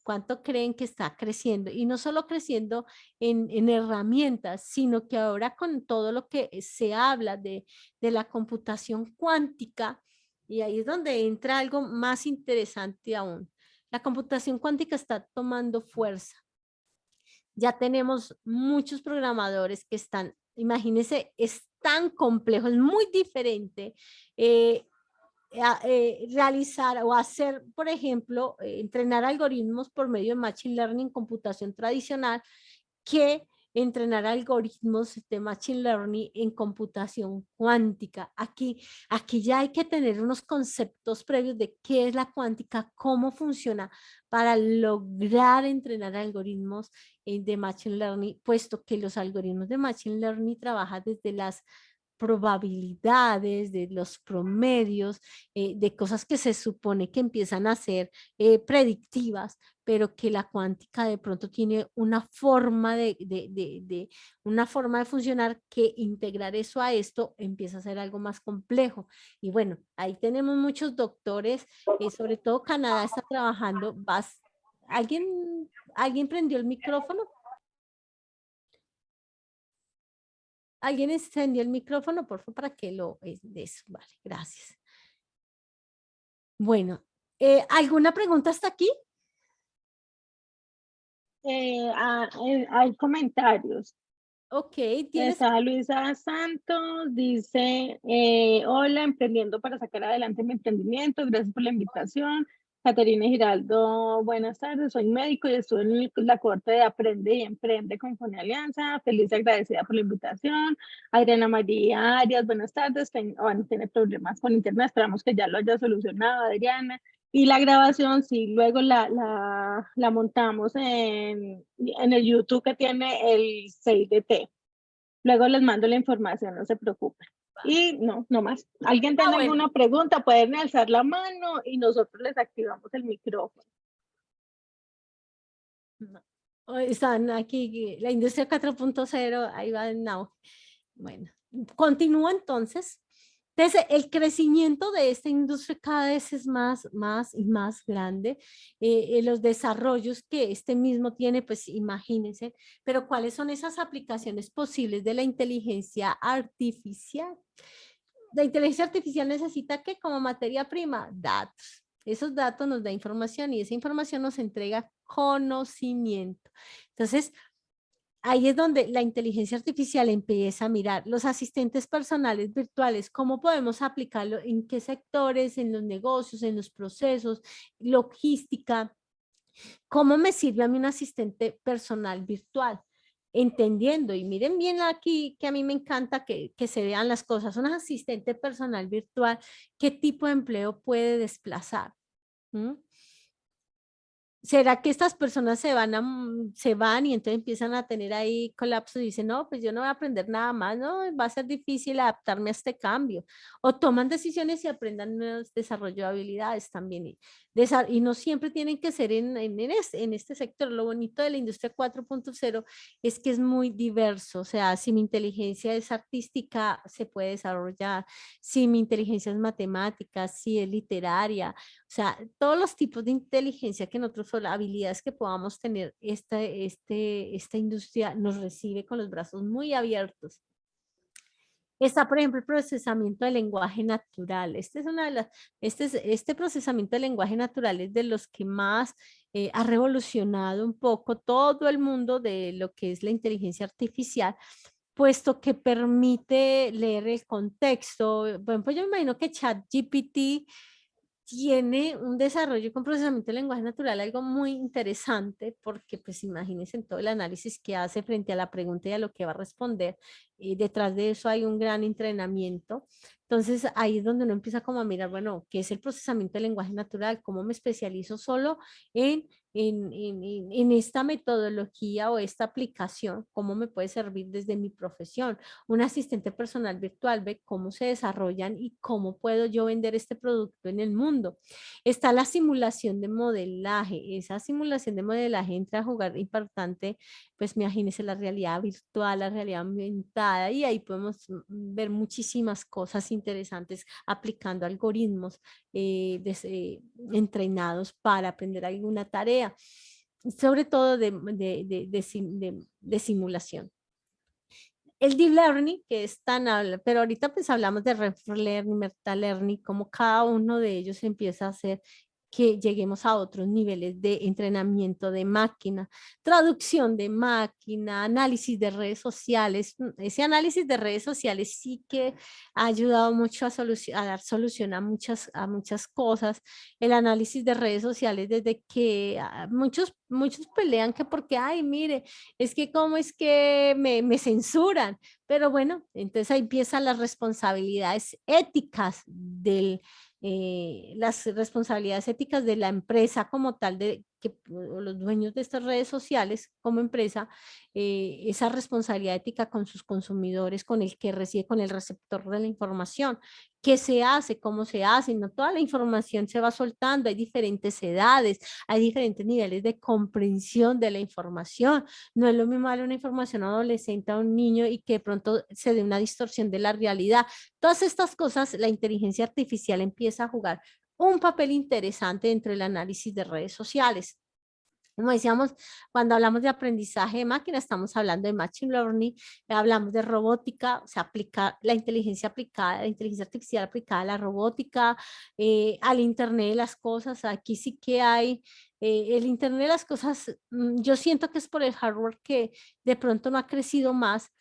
cuánto creen que está creciendo, y no solo creciendo en herramientas, sino que ahora con todo lo que se habla de la computación cuántica. Y ahí es donde entra algo más interesante aún. La computación cuántica está tomando fuerza. Ya tenemos muchos programadores que están, imagínense, es tan complejo, es muy diferente realizar o hacer, por ejemplo, entrenar algoritmos por medio de Machine Learning, computación tradicional, que entrenar algoritmos de Machine Learning en computación cuántica. Aquí ya hay que tener unos conceptos previos de qué es la cuántica, cómo funciona para lograr entrenar algoritmos de Machine Learning, puesto que los algoritmos de Machine Learning trabajan desde las probabilidades, de los promedios, de cosas que se supone que empiezan a ser predictivas, pero que la cuántica de pronto tiene una forma una forma de funcionar, que integrar eso a esto empieza a ser algo más complejo. Y bueno, ahí tenemos muchos doctores, sobre todo Canadá está trabajando. ¿Alguien prendió el micrófono? ¿Alguien encendió el micrófono, por favor, para que de eso? Vale, gracias. Bueno, ¿alguna pregunta hasta aquí? Hay comentarios. Ok, ¿tienes? Está Luisa Santos, dice, hola, emprendiendo para sacar adelante mi emprendimiento, gracias por la invitación. Caterina Giraldo, buenas tardes, soy médico y estuve en la corte de Aprende y Emprende con Fone Alianza, feliz y agradecida por la invitación. Adriana María Arias, buenas tardes, bueno, tiene problemas con internet, esperamos que ya lo haya solucionado, Adriana. Y la grabación, sí, luego la montamos en el YouTube que tiene el 6DT. Luego les mando la información, no se preocupen. Y no más. ¿Alguien tiene bueno. alguna pregunta? Pueden alzar la mano y nosotros les activamos el micrófono. Están aquí, la industria 4.0, ahí va en auge. Bueno, continúo entonces. Entonces, el crecimiento de esta industria cada vez es más y más grande. Los desarrollos que este mismo tiene, pues imagínense, pero ¿cuáles son esas aplicaciones posibles de la inteligencia artificial? La inteligencia artificial necesita que como materia prima, datos. Esos datos nos da información y esa información nos entrega conocimiento. Entonces, ahí es donde la inteligencia artificial empieza a mirar los asistentes personales virtuales, cómo podemos aplicarlo, en qué sectores, en los negocios, en los procesos, logística, cómo me sirve a mí un asistente personal virtual, entendiendo, y miren bien aquí que a mí me encanta que se vean las cosas, un asistente personal virtual, ¿qué tipo de empleo puede desplazar? ¿Mm? ¿Será que estas personas se van y entonces empiezan a tener ahí colapso y dicen, no, pues yo no voy a aprender nada más, no, va a ser difícil adaptarme a este cambio? O toman decisiones y aprendan nuevos desarrollo de habilidades también. Y no siempre tienen que ser en este sector. Lo bonito de la industria 4.0 es que es muy diverso. O sea, si mi inteligencia es artística, se puede desarrollar. Si mi inteligencia es matemática, si es literaria, o sea, todos los tipos de inteligencia que nosotros, o las habilidades que podamos tener, esta industria nos recibe con los brazos muy abiertos. Está, por ejemplo, el procesamiento del lenguaje natural. Este procesamiento del lenguaje natural es de los que más ha revolucionado un poco todo el mundo de lo que es la inteligencia artificial, puesto que permite leer el contexto. Bueno, pues yo me imagino que ChatGPT tiene un desarrollo con procesamiento de lenguaje natural, algo muy interesante, porque pues imagínense en todo el análisis que hace frente a la pregunta y a lo que va a responder, y detrás de eso hay un gran entrenamiento. Entonces ahí es donde uno empieza como a mirar, bueno, ¿qué es el procesamiento de lenguaje natural? ¿Cómo me especializo solo en esta metodología o esta aplicación? ¿Cómo me puede servir desde mi profesión? Un asistente personal virtual, ve cómo se desarrollan y cómo puedo yo vender este producto en el mundo. Está la simulación de modelaje. Esa simulación de modelaje entra a jugar importante, pues imagínense la realidad virtual, la realidad aumentada, y ahí podemos ver muchísimas cosas interesantes aplicando algoritmos entrenados para aprender alguna tarea, sobre todo de simulación. El deep learning, que es tan habla, pero ahorita pues hablamos de reinforcement, meta learning, como cada uno de ellos empieza a hacer que lleguemos a otros niveles de entrenamiento de máquina, traducción de máquina, análisis de redes sociales. Ese análisis de redes sociales sí que ha ayudado mucho a dar solución a muchas cosas. El análisis de redes sociales, desde que muchos pelean que porque, ay, mire, es que cómo es que me censuran, pero bueno, entonces ahí empiezan las responsabilidades éticas las responsabilidades éticas de la empresa como tal, o los dueños de estas redes sociales como empresa, esa responsabilidad ética con sus consumidores, con el que recibe, con el receptor de la información. ¿Qué se hace? ¿Cómo se hace? No toda la información se va soltando, hay diferentes edades, hay diferentes niveles de comprensión de la información. No es lo mismo darle una información a un adolescente, a un niño, y que de pronto se dé una distorsión de la realidad. Todas estas cosas, la inteligencia artificial empieza a jugar un papel interesante dentro del análisis de redes sociales. Como decíamos, cuando hablamos de aprendizaje de máquina, estamos hablando de machine learning, hablamos de robótica, o sea, aplicar la inteligencia aplicada, la inteligencia artificial aplicada a la robótica, al Internet de las cosas. Aquí sí que hay el Internet de las cosas. Yo siento que es por el hardware que de pronto no ha crecido más,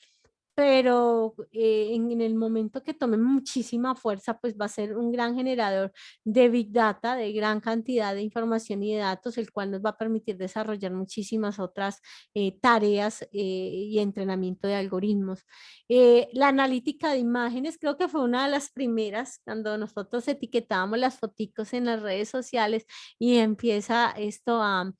pero en el momento que tome muchísima fuerza, pues va a ser un gran generador de Big Data, de gran cantidad de información y de datos, el cual nos va a permitir desarrollar muchísimas otras tareas y entrenamiento de algoritmos. La analítica de imágenes creo que fue una de las primeras cuando nosotros etiquetábamos las foticos en las redes sociales y empieza esto a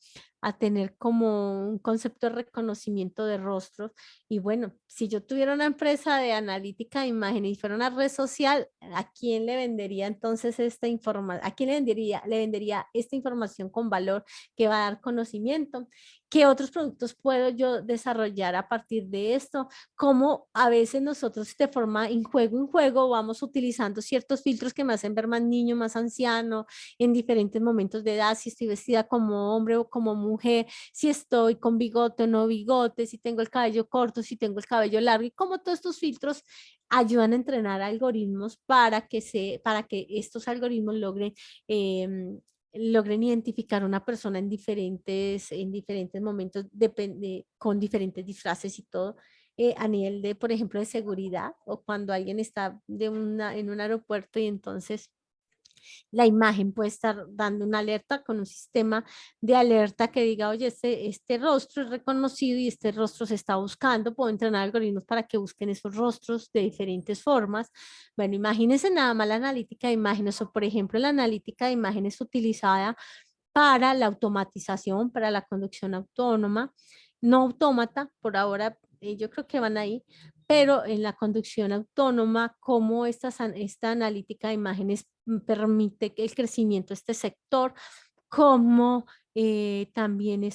tener como un concepto de reconocimiento de rostros. Y bueno, si yo tuviera una empresa de analítica de imágenes y fuera una red social, ¿a quién le vendería entonces esta información? ¿A quién le vendería esta información con valor que va a dar conocimiento? ¿Qué otros productos puedo yo desarrollar a partir de esto? Como a veces nosotros de forma en juego vamos utilizando ciertos filtros que me hacen ver más niño, más anciano, en diferentes momentos de edad, si estoy vestida como hombre o como mujer, si estoy con bigote o no bigote, si tengo el cabello corto, si tengo el cabello largo, y como todos estos filtros ayudan a entrenar algoritmos para que estos algoritmos logren identificar una persona en diferentes momentos, con diferentes disfraces y todo, a nivel de, por ejemplo, de seguridad, o cuando alguien está en un aeropuerto y entonces la imagen puede estar dando una alerta con un sistema de alerta que diga, oye, este rostro es reconocido y este rostro se está buscando. Puedo entrenar algoritmos para que busquen esos rostros de diferentes formas. Bueno, imagínense nada más la analítica de imágenes o, por ejemplo, la analítica de imágenes utilizada para la automatización, para la conducción autónoma, no autómata, por ahora yo creo que van ahí, pero en la conducción autónoma, cómo esta analítica de imágenes permite el crecimiento de este sector, como también,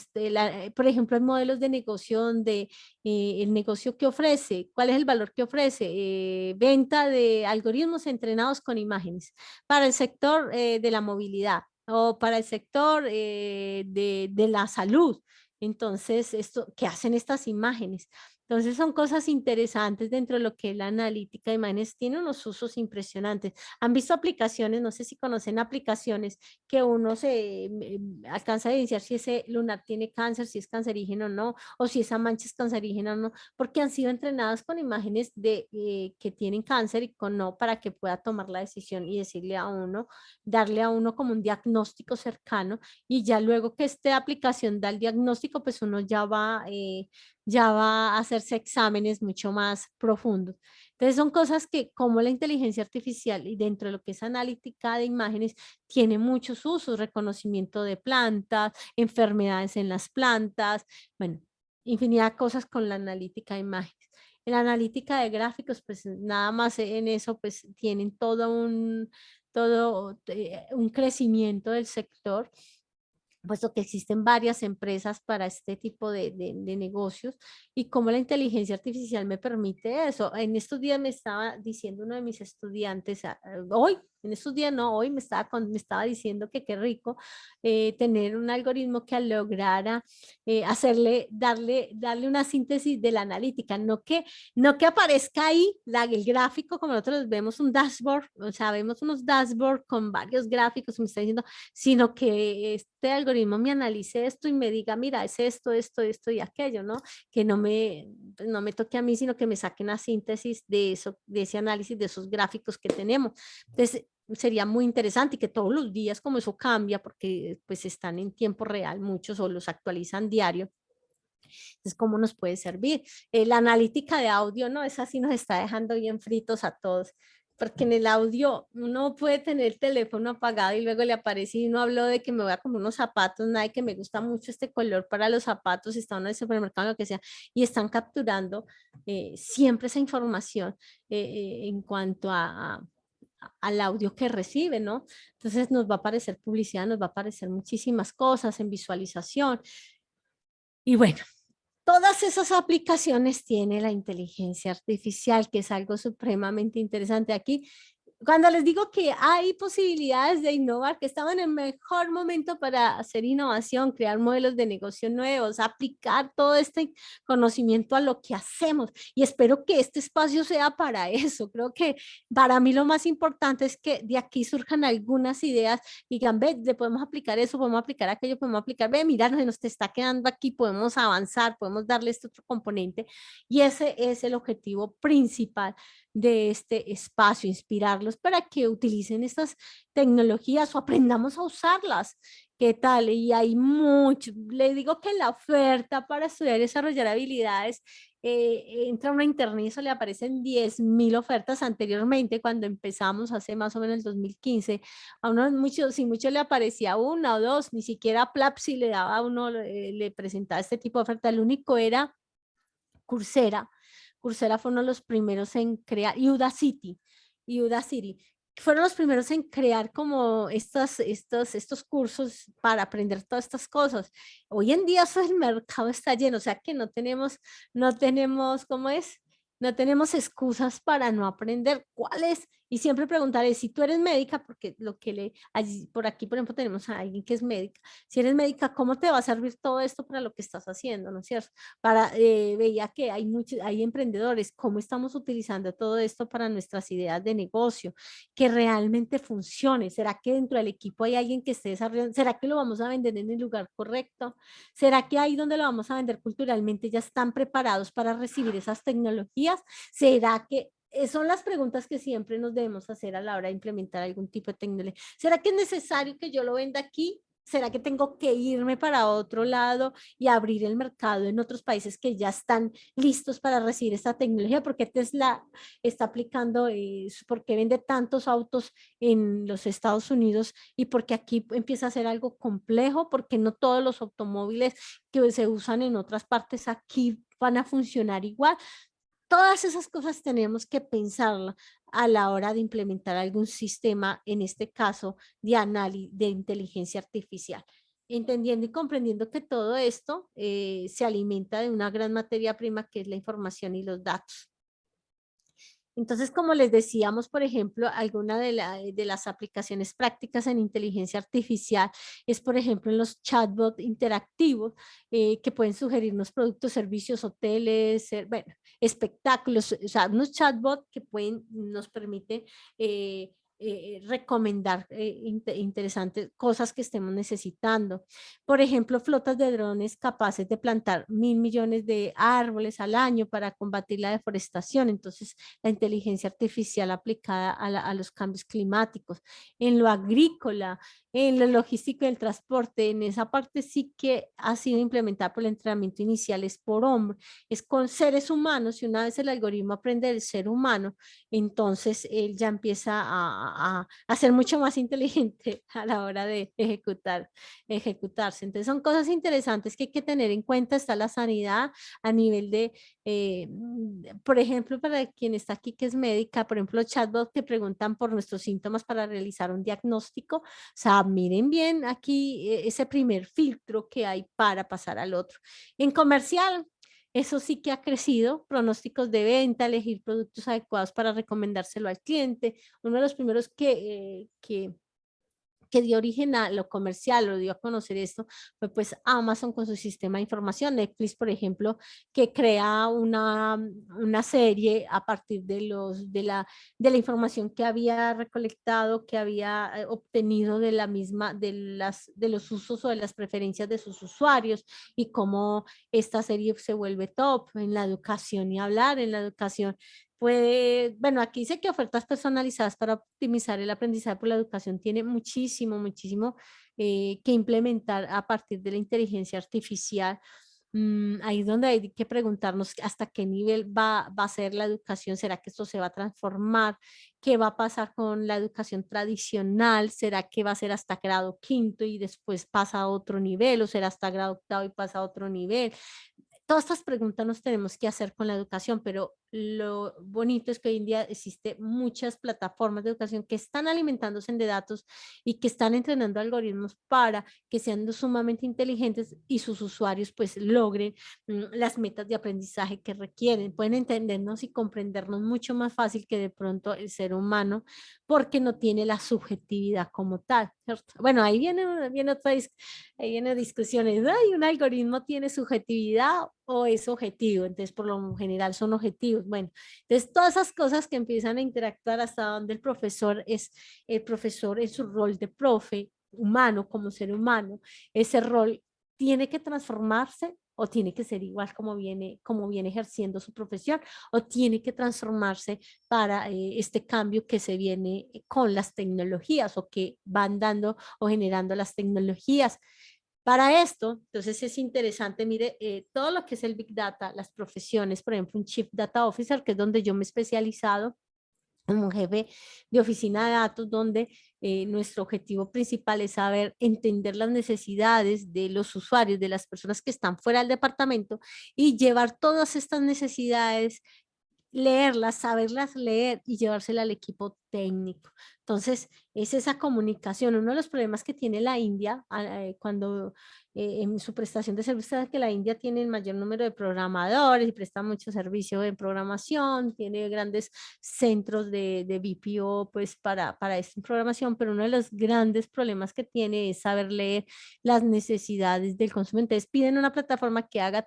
por ejemplo, en modelos de negocio donde el negocio que ofrece, ¿cuál es el valor que ofrece? Venta de algoritmos entrenados con imágenes para el sector de la movilidad o para el sector de la salud. Entonces, ¿qué hacen estas imágenes? Entonces, son cosas interesantes dentro de lo que es la analítica de imágenes. Tiene unos usos impresionantes. ¿Han visto aplicaciones? No sé si conocen aplicaciones que uno alcanza a evidenciar si ese lunar tiene cáncer, si es cancerígeno o no, o si esa mancha es cancerígena o no, porque han sido entrenadas con imágenes que tienen cáncer y con no, para que pueda tomar la decisión y decirle a uno, darle a uno como un diagnóstico cercano, y ya luego que esta aplicación da el diagnóstico, pues uno ya va a hacerse exámenes mucho más profundos. Entonces son cosas que como la inteligencia artificial y dentro de lo que es analítica de imágenes tiene muchos usos, reconocimiento de plantas, enfermedades en las plantas, bueno, infinidad de cosas con la analítica de imágenes. En la analítica de gráficos, pues nada más en eso, pues tienen todo un crecimiento del sector, puesto que existen varias empresas para este tipo de negocios, y cómo la inteligencia artificial me permite eso. En estos días me estaba diciendo uno de mis estudiantes, hoy, en estos días no, hoy me estaba diciendo que qué rico tener un algoritmo que lograra darle una síntesis de la analítica, no que aparezca ahí el gráfico como nosotros vemos un dashboard, o sea, vemos unos dashboard con varios gráficos, me está diciendo, sino que este algoritmo me analice esto y me diga, mira, es esto y aquello, ¿no? Que no me toque a mí, sino que me saque una síntesis de eso, de ese análisis, de esos gráficos que tenemos. Entonces, sería muy interesante, y que todos los días, como eso cambia, porque pues están en tiempo real muchos o los actualizan diario. Entonces, ¿cómo nos puede servir? La analítica de audio, ¿no? Esa sí nos está dejando bien fritos a todos, porque en el audio uno puede tener el teléfono apagado y luego le aparece, y uno habló de que me voy a comprar unos zapatos, nada, y que me gusta mucho este color para los zapatos, está uno en el supermercado, lo que sea, y están capturando siempre esa información en cuanto al audio que recibe, ¿no? Entonces nos va a aparecer publicidad, nos va a aparecer muchísimas cosas en visualización. Y bueno, todas esas aplicaciones tiene la inteligencia artificial, que es algo supremamente interesante. Aquí Cuando les digo que hay posibilidades de innovar, que estamos en el mejor momento para hacer innovación, crear modelos de negocio nuevos, aplicar todo este conocimiento a lo que hacemos. Y espero que este espacio sea para eso. Creo que para mí lo más importante es que de aquí surjan algunas ideas y digan, ve, le podemos aplicar eso, podemos aplicar aquello, podemos aplicar, ve, mira, nos te está quedando aquí, podemos avanzar, podemos darle este otro componente. Y ese es el objetivo principal de este espacio, inspirarlos para que utilicen estas tecnologías o aprendamos a usarlas. ¿Qué tal? Y hay mucho, le digo que la oferta para estudiar y desarrollar habilidades, entra a una internet y eso le aparecen 10.000 ofertas anteriormente, cuando empezamos hace más o menos el 2015, a uno mucho, si mucho le aparecía una o dos, ni siquiera Plapsi le daba a uno, le presentaba este tipo de oferta, el único era Coursera. Coursera fue uno de los primeros en crear, y Udacity, fueron los primeros en crear como estos cursos para aprender todas estas cosas. Hoy en día eso, el mercado está lleno, o sea que no tenemos, ¿cómo es? No tenemos excusas para no aprender. ¿Cuál es? Y siempre preguntaré, si tú eres médica, porque por aquí, por ejemplo, tenemos a alguien que es médica. Si eres médica, ¿cómo te va a servir todo esto para lo que estás haciendo? ¿No es cierto? Veía que hay emprendedores, cómo estamos utilizando todo esto para nuestras ideas de negocio, que realmente funcione. ¿Será que dentro del equipo hay alguien que esté desarrollando? ¿Será que lo vamos a vender en el lugar correcto? ¿Será que ahí donde lo vamos a vender culturalmente ya están preparados para recibir esas tecnologías? ¿Será que son las preguntas que siempre nos debemos hacer a la hora de implementar algún tipo de tecnología? ¿Será que es necesario que yo lo venda aquí? ¿Será que tengo que irme para otro lado y abrir el mercado en otros países que ya están listos para recibir esta tecnología? ¿Por qué Tesla está aplicando, por qué vende tantos autos en los Estados Unidos y por qué aquí empieza a ser algo complejo? Porque no todos los automóviles que se usan en otras partes aquí van a funcionar igual. Todas esas cosas tenemos que pensarla a la hora de implementar algún sistema, en este caso de análisis de inteligencia artificial. Entendiendo y comprendiendo que todo esto se alimenta de una gran materia prima que es la información y los datos. Entonces, como les decíamos, por ejemplo, alguna de las aplicaciones prácticas en inteligencia artificial es, por ejemplo, en los chatbots interactivos, que pueden sugerirnos productos, servicios, hoteles, bueno, espectáculos, o sea, unos chatbots que nos permiten recomendar interesantes cosas que estemos necesitando. Por ejemplo, flotas de drones capaces de plantar 1.000 millones de árboles al año para combatir la deforestación. Entonces, la inteligencia artificial aplicada a los cambios climáticos, en lo agrícola, en lo logístico y el transporte, en esa parte sí que ha sido implementada por el entrenamiento inicial, es por hombre, es con seres humanos, y una vez el algoritmo aprende del ser humano, entonces él ya empieza a ser mucho más inteligente a la hora de ejecutarse. Entonces son cosas interesantes que hay que tener en cuenta. Está la sanidad a nivel de por ejemplo, para quien está aquí que es médica, por ejemplo, chatbots que preguntan por nuestros síntomas para realizar un diagnóstico. O sea, miren bien aquí ese primer filtro que hay para pasar al otro. En comercial, eso sí que ha crecido, pronósticos de venta, elegir productos adecuados para recomendárselo al cliente. Uno de los primeros que dio origen a lo comercial, lo dio a conocer esto, fue pues Amazon con su sistema de información. Netflix, por ejemplo, que crea una serie a partir de la información que había recolectado, que había obtenido de la misma, de los usos o de las preferencias de sus usuarios, y cómo esta serie se vuelve top en la educación. Y hablar en la educación bueno, aquí dice que ofertas personalizadas para optimizar el aprendizaje por la educación tiene muchísimo, muchísimo que implementar a partir de la inteligencia artificial. Ahí es donde hay que preguntarnos hasta qué nivel va a ser la educación. ¿Será que esto se va a transformar? ¿Qué va a pasar con la educación tradicional? ¿Será que va a ser hasta grado quinto y después pasa a otro nivel? ¿O será hasta grado octavo y pasa a otro nivel? Todas estas preguntas nos tenemos que hacer con la educación, pero lo bonito es que hoy en día existe muchas plataformas de educación que están alimentándose de datos y que están entrenando algoritmos para que sean sumamente inteligentes y sus usuarios pues logren las metas de aprendizaje que requieren. Pueden entendernos y comprendernos mucho más fácil que de pronto el ser humano porque no tiene la subjetividad como tal, ¿cierto? Bueno, ahí viene discusiones. ¿Ay, un algoritmo tiene subjetividad o es objetivo? Entonces, por lo general son objetivos. Bueno, entonces todas esas cosas que empiezan a interactuar hasta donde el profesor en su rol de profe humano, como ser humano, ese rol tiene que transformarse o tiene que ser igual como viene ejerciendo su profesión, o tiene que transformarse para este cambio que se viene con las tecnologías o que van dando o generando las tecnologías. Para esto, entonces es interesante, mire, todo lo que es el Big Data, las profesiones, por ejemplo, un Chief Data Officer, que es donde yo me he especializado, como jefe de oficina de datos, donde nuestro objetivo principal es saber entender las necesidades de los usuarios, de las personas que están fuera del departamento y llevar todas estas necesidades, leerlas, saberlas leer y llevársela al equipo técnico. Entonces, es esa comunicación. Uno de los problemas que tiene la India cuando en su prestación de servicios es que la India tiene el mayor número de programadores y presta mucho servicio en programación, tiene grandes centros de BPO pues para esta programación, pero uno de los grandes problemas que tiene es saber leer las necesidades del consumidor. Entonces piden una plataforma que haga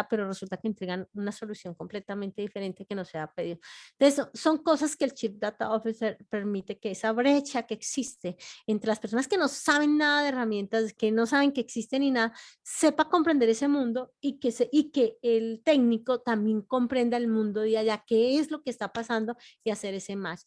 pero resulta que entregan una solución completamente diferente que no se ha pedido. Entonces son cosas que el Chief Data Officer permite, que esa brecha que existe entre las personas que no saben nada de herramientas, que no saben que existen ni nada, sepa comprender ese mundo y que el técnico también comprenda el mundo de allá, qué es lo que está pasando y hacer ese match.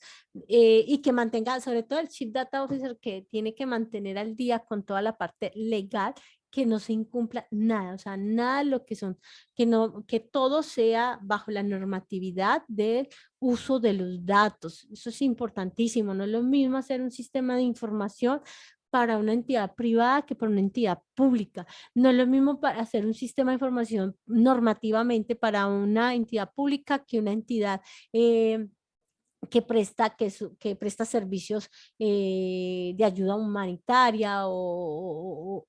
Y que mantenga, sobre todo el Chief Data Officer, que tiene que mantener al día con toda la parte legal, que no se incumpla nada, o sea, nada de lo que son, que todo sea bajo la normatividad del uso de los datos. Eso es importantísimo, no es lo mismo hacer un sistema de información para una entidad privada que para una entidad pública. No es lo mismo para hacer un sistema de información normativamente para una entidad pública que una entidad que presta servicios de ayuda humanitaria o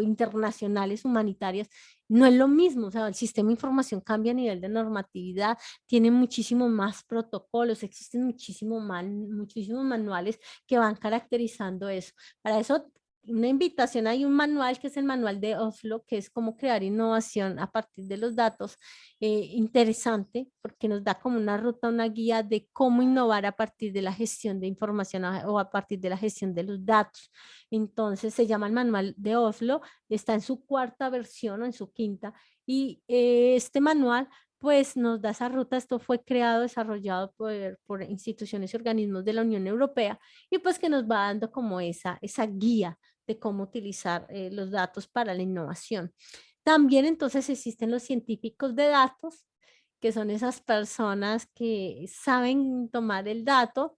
internacionales humanitarias. No es lo mismo, o sea, el sistema de información cambia a nivel de normatividad, tiene muchísimo más protocolos, existen muchísimos manuales que van caracterizando eso. Para eso, una invitación, hay un manual que es el manual de Oslo, que es cómo crear innovación a partir de los datos, interesante porque nos da como una ruta, una guía de cómo innovar a partir de la gestión de información o a partir de la gestión de los datos. Entonces se llama el manual de Oslo, está en su cuarta versión o en su quinta, y este manual pues nos da esa ruta. Esto fue creado, desarrollado por instituciones y organismos de la Unión Europea y pues que nos va dando como esa guía de cómo utilizar los datos para la innovación. También entonces existen los científicos de datos, que son esas personas que saben tomar el dato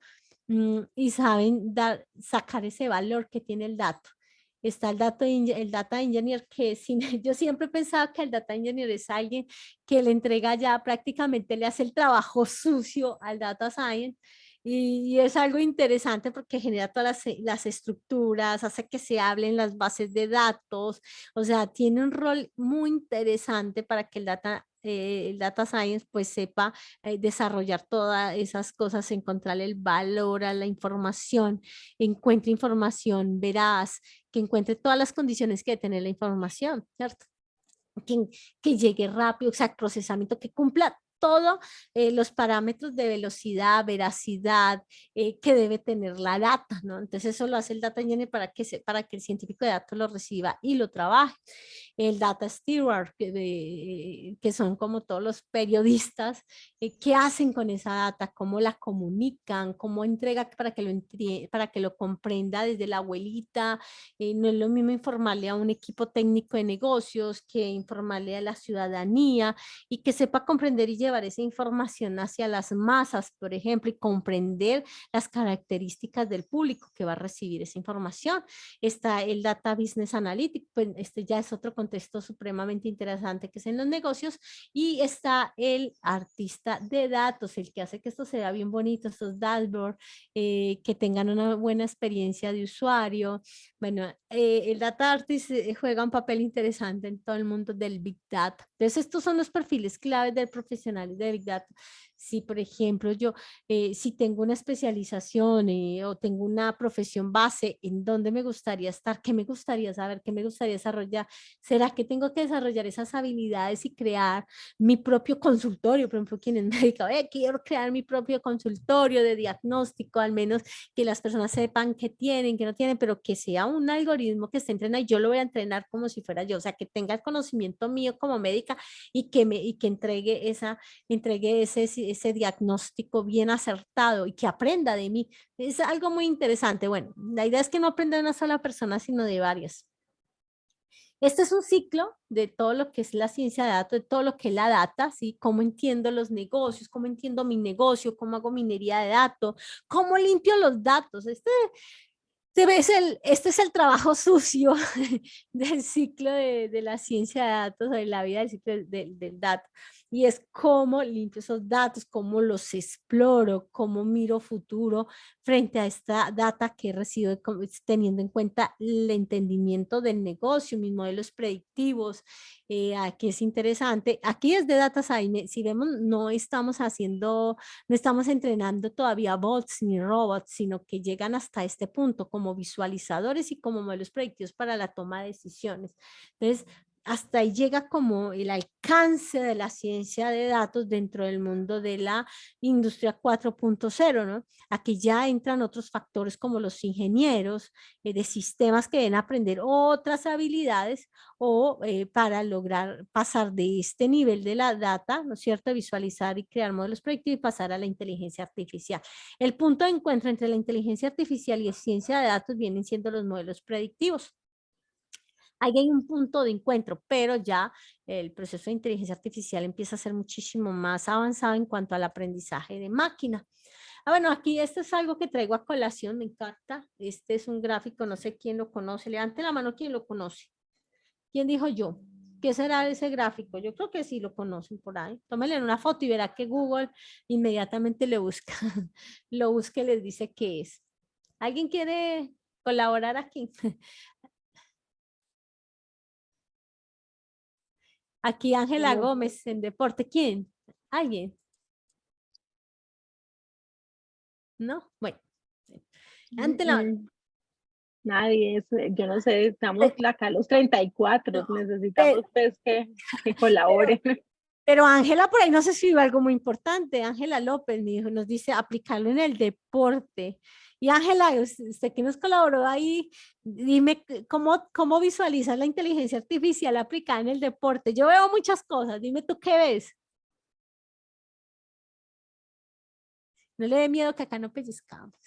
y saben sacar ese valor que tiene el dato. Está el data engineer, yo siempre pensaba que el data engineer es alguien que le entrega ya prácticamente, le hace el trabajo sucio al data science. Y es algo interesante porque genera todas las estructuras, hace que se hablen las bases de datos, o sea, tiene un rol muy interesante para que el data science pues sepa desarrollar todas esas cosas, encontrarle el valor a la información, encuentre información veraz, que encuentre todas las condiciones que debe tener la información, ¿cierto? Que, que llegue rápido, o sea, procesamiento, que cumpla todos los parámetros de velocidad, veracidad que debe tener la data, ¿no? Entonces eso lo hace el data engineer para que el científico de datos lo reciba y lo trabaje. El data steward, que son como todos los periodistas, qué hacen con esa data, cómo la comunican, cómo entrega para que lo comprenda desde la abuelita. No es lo mismo informarle a un equipo técnico de negocios que informarle a la ciudadanía y que sepa comprender y llevar llevar esa información hacia las masas, por ejemplo, y comprender las características del público que va a recibir esa información. Está el Data Business Analytics, pues este ya es otro contexto supremamente interesante que es en los negocios, y está el artista de datos, el que hace que esto se vea bien bonito, estos dashboards, que tengan una buena experiencia de usuario. Bueno, el Data Artist juega un papel interesante en todo el mundo del Big Data. Entonces, estos son los perfiles claves del profesional de Big Data. Si, por ejemplo, yo, si tengo una especialización o tengo una profesión base, ¿en dónde me gustaría estar? ¿Qué me gustaría saber? ¿Qué me gustaría desarrollar? ¿Será que tengo que desarrollar esas habilidades y crear mi propio consultorio? Por ejemplo, quien es médico, quiero crear mi propio consultorio de diagnóstico, al menos que las personas sepan qué tienen, qué no tienen, pero que sea un algoritmo que esté entrenado y yo lo voy a entrenar como si fuera yo, o sea, que tenga el conocimiento mío como médica y que entregue ese diagnóstico bien acertado y que aprenda de mí. Es algo muy interesante. Bueno, la idea es que no aprenda de una sola persona, sino de varias. Este es un ciclo de todo lo que es la ciencia de datos, de todo lo que es la data, ¿sí? Cómo entiendo los negocios, cómo entiendo mi negocio, cómo hago minería de datos, cómo limpio los datos. Este es el trabajo sucio del ciclo de la ciencia de datos, de la vida del ciclo del dato. Y es cómo limpio esos datos, cómo los exploro, cómo miro futuro frente a esta data que recibo, teniendo en cuenta el entendimiento del negocio, mis modelos predictivos. Aquí es interesante. Aquí es de Data Science. Si vemos, no estamos entrenando todavía bots ni robots, sino que llegan hasta este punto como visualizadores y como modelos predictivos para la toma de decisiones. Entonces, hasta ahí llega como el alcance de la ciencia de datos dentro del mundo de la industria 4.0, ¿no? Aquí ya entran otros factores como los ingenieros de sistemas que deben aprender otras habilidades o para lograr pasar de este nivel de la data, ¿no es cierto?, visualizar y crear modelos predictivos y pasar a la inteligencia artificial. El punto de encuentro entre la inteligencia artificial y la ciencia de datos vienen siendo los modelos predictivos. Ahí hay un punto de encuentro, pero ya el proceso de inteligencia artificial empieza a ser muchísimo más avanzado en cuanto al aprendizaje de máquina. Bueno, aquí esto es algo que traigo a colación, me encanta. Este es un gráfico, no sé quién lo conoce. Levante la mano quien lo conoce. ¿Quién dijo yo? ¿Qué será ese gráfico? Yo creo que sí lo conocen por ahí. Tómenle una foto y verá que Google inmediatamente le busca, lo busca y les dice qué es. ¿Alguien quiere colaborar aquí? Aquí Ángela No, Gómez en deporte. ¿Quién? ¿Alguien? ¿No? Bueno. Ante la... nadie, yo no sé, estamos acá a los 34, No, necesitamos pero, pues que colaboren. pero Ángela por ahí nos escribió algo muy importante. Ángela López nos dice aplicarlo en el deporte. Y Ángela, usted que nos colaboró ahí, dime cómo visualizas la inteligencia artificial aplicada en el deporte. Yo veo muchas cosas, dime tú qué ves. No le dé miedo que acá no pellizcamos.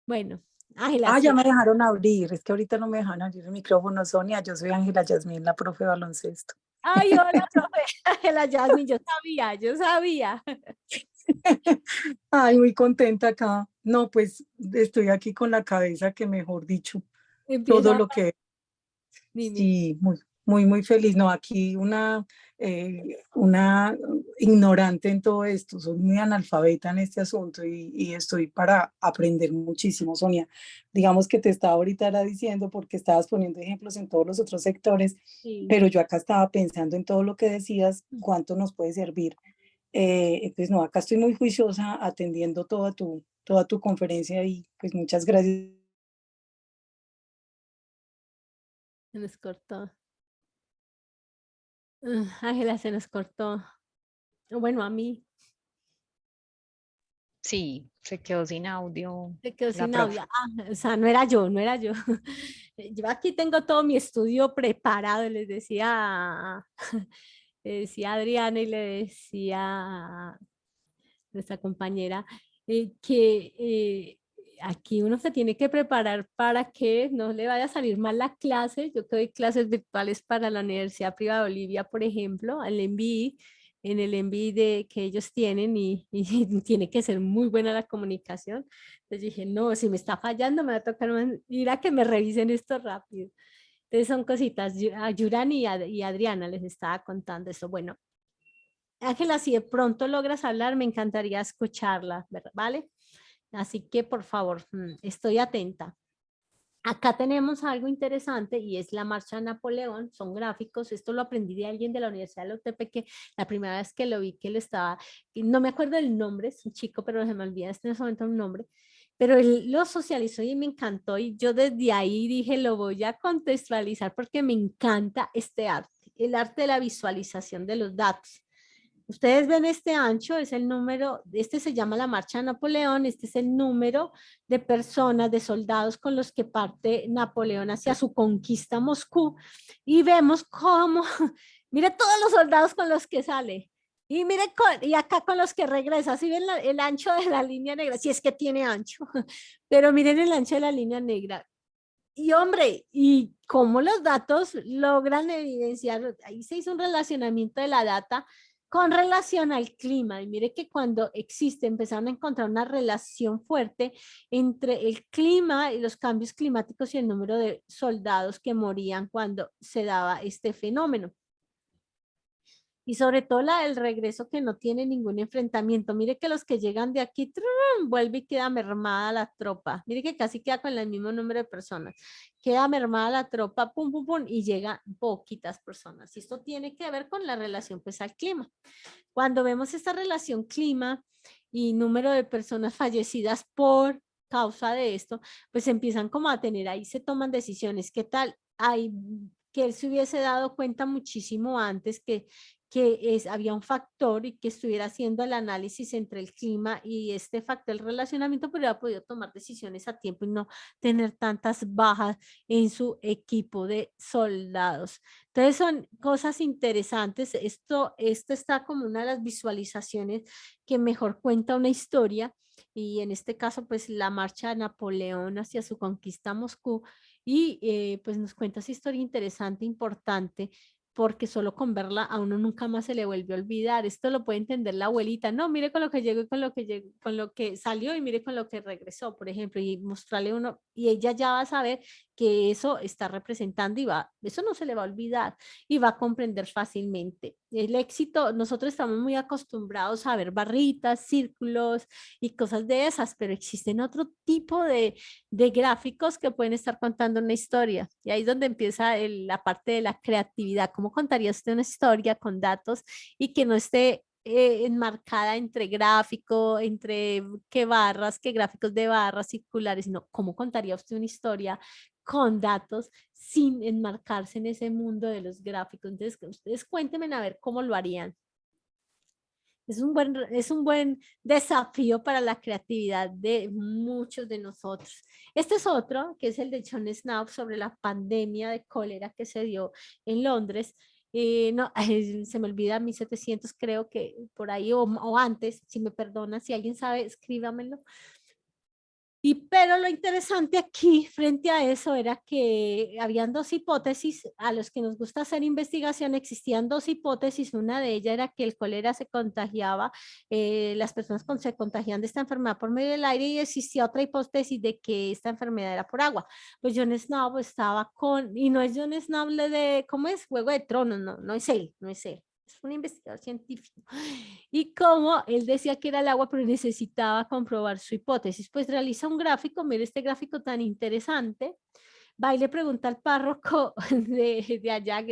Bueno, Ángela, Ah, ya sí. me dejaron abrir. Es que ahorita no me dejan abrir el micrófono, Sonia. Yo soy Ángela Yasmín, la profe de baloncesto. Ay, hola, profe Ángela Yasmin, yo sabía. Ay, muy contenta acá. No, pues estoy aquí con la cabeza que, mejor dicho, todo Empieza, lo que dime. sí, muy feliz. No, aquí una ignorante en todo esto. Soy muy analfabeta en este asunto y estoy para aprender muchísimo, Sonia. Digamos que te estaba ahorita era diciendo porque estabas poniendo ejemplos en todos los otros sectores, Sí. pero yo acá estaba pensando en todo lo que decías, cuánto nos puede servir. Pues no, acá estoy muy juiciosa atendiendo toda tu conferencia y pues muchas gracias. Se nos cortó. Ángela, se nos cortó. Bueno, a mí Sí, se quedó sin audio se quedó la sin profe. audio. O sea, no era yo, no era yo. Yo aquí tengo todo mi estudio preparado, le decía a Adriana y le decía a nuestra compañera que aquí uno se tiene que preparar para que no le vaya a salir mal la clase. Yo que doy clases virtuales para la Universidad Privada de Bolivia, por ejemplo, al MBI, en el MBI que ellos tienen y tiene que ser muy buena la comunicación. Entonces dije, no, si me está fallando me va a tocar ir a que me revisen esto rápido. Entonces son cositas. A Yurani y Adriana les estaba contando eso. Bueno, Ángela, si de pronto logras hablar, me encantaría escucharla, ¿vale? Así que por favor, estoy atenta. Acá tenemos algo interesante y es la marcha de Napoleón, son gráficos, esto lo aprendí de alguien de la Universidad de Lautepe, que la primera vez que lo vi que lo estaba, no me acuerdo del nombre, es un chico, pero se me olvida en ese momento un nombre, pero él lo socializó y me encantó y yo desde ahí dije, lo voy a contextualizar porque me encanta este arte, el arte de la visualización de los datos. Ustedes ven este ancho, es el número, este se llama la Marcha de Napoleón, este es el número de personas, de soldados con los que parte Napoleón hacia su conquista a Moscú. Y vemos cómo, mire todos los soldados con los que sale. Y mire, y acá con los que regresa, si ven el ancho de la línea negra, si es que tiene ancho, pero miren el ancho de la línea negra. Y hombre, y cómo los datos logran evidenciar, ahí se hizo un relacionamiento de la data con relación al clima. Y mire que cuando empezaron a encontrar una relación fuerte entre el clima y los cambios climáticos y el número de soldados que morían cuando se daba este fenómeno. Y sobre todo la del regreso que no tiene ningún enfrentamiento. Mire que los que llegan de aquí, vuelve y queda mermada la tropa. Mire que casi queda con el mismo número de personas. Queda mermada la tropa, pum, pum, pum, y llegan poquitas personas. Y esto tiene que ver con la relación pues al clima. Cuando vemos esta relación clima y número de personas fallecidas por causa de esto, pues empiezan como a tener, ahí se toman decisiones. ¿Qué tal? Hay que él se hubiese dado cuenta muchísimo antes que había un factor y que estuviera haciendo el análisis entre el clima y este factor, el relacionamiento, pero hubiera podido tomar decisiones a tiempo y no tener tantas bajas en su equipo de soldados. Entonces son cosas interesantes. Esto está como una de las visualizaciones que mejor cuenta una historia y en este caso pues la marcha de Napoleón hacia su conquista a Moscú y pues nos cuenta esa historia interesante, importante, porque solo con verla a uno nunca más se le vuelve a olvidar. Esto lo puede entender la abuelita. No, mire con lo que llegó y con lo que llegó, con lo que salió y mire con lo que regresó, por ejemplo, y mostrarle uno, y ella ya va a saber que eso está representando y eso no se le va a olvidar y va a comprender fácilmente. El éxito, nosotros estamos muy acostumbrados a ver barritas, círculos y cosas de esas, pero existen otro tipo de gráficos que pueden estar contando una historia. Y ahí es donde empieza la parte de la creatividad. ¿Cómo contaría usted una historia con datos y que no esté enmarcada entre gráfico, entre qué barras, qué gráficos de barras circulares, sino cómo contaría usted una historia con datos sin enmarcarse en ese mundo de los gráficos? Entonces, ustedes cuéntenme a ver cómo lo harían. Es un buen desafío para la creatividad de muchos de nosotros. Este es otro, que es el de John Snow sobre la pandemia de cólera que se dio en Londres. No, se me olvida 1700, creo que por ahí o antes, si me perdonan, si alguien sabe, escríbamelo. Pero lo interesante aquí frente a eso era que habían dos hipótesis, a los que nos gusta hacer investigación existían dos hipótesis, una de ellas era que el cólera se contagiaba, las personas se contagian de esta enfermedad por medio del aire y existía otra hipótesis de que esta enfermedad era por agua. Pues Jon Snow estaba y no es Jon Snow de, ¿cómo es? Juego de Tronos, no es él, no es él. Es un investigador científico. Y como él decía que era el agua, pero necesitaba comprobar su hipótesis, pues realiza un gráfico, mire este gráfico tan interesante, va y le pregunta al párroco de allá,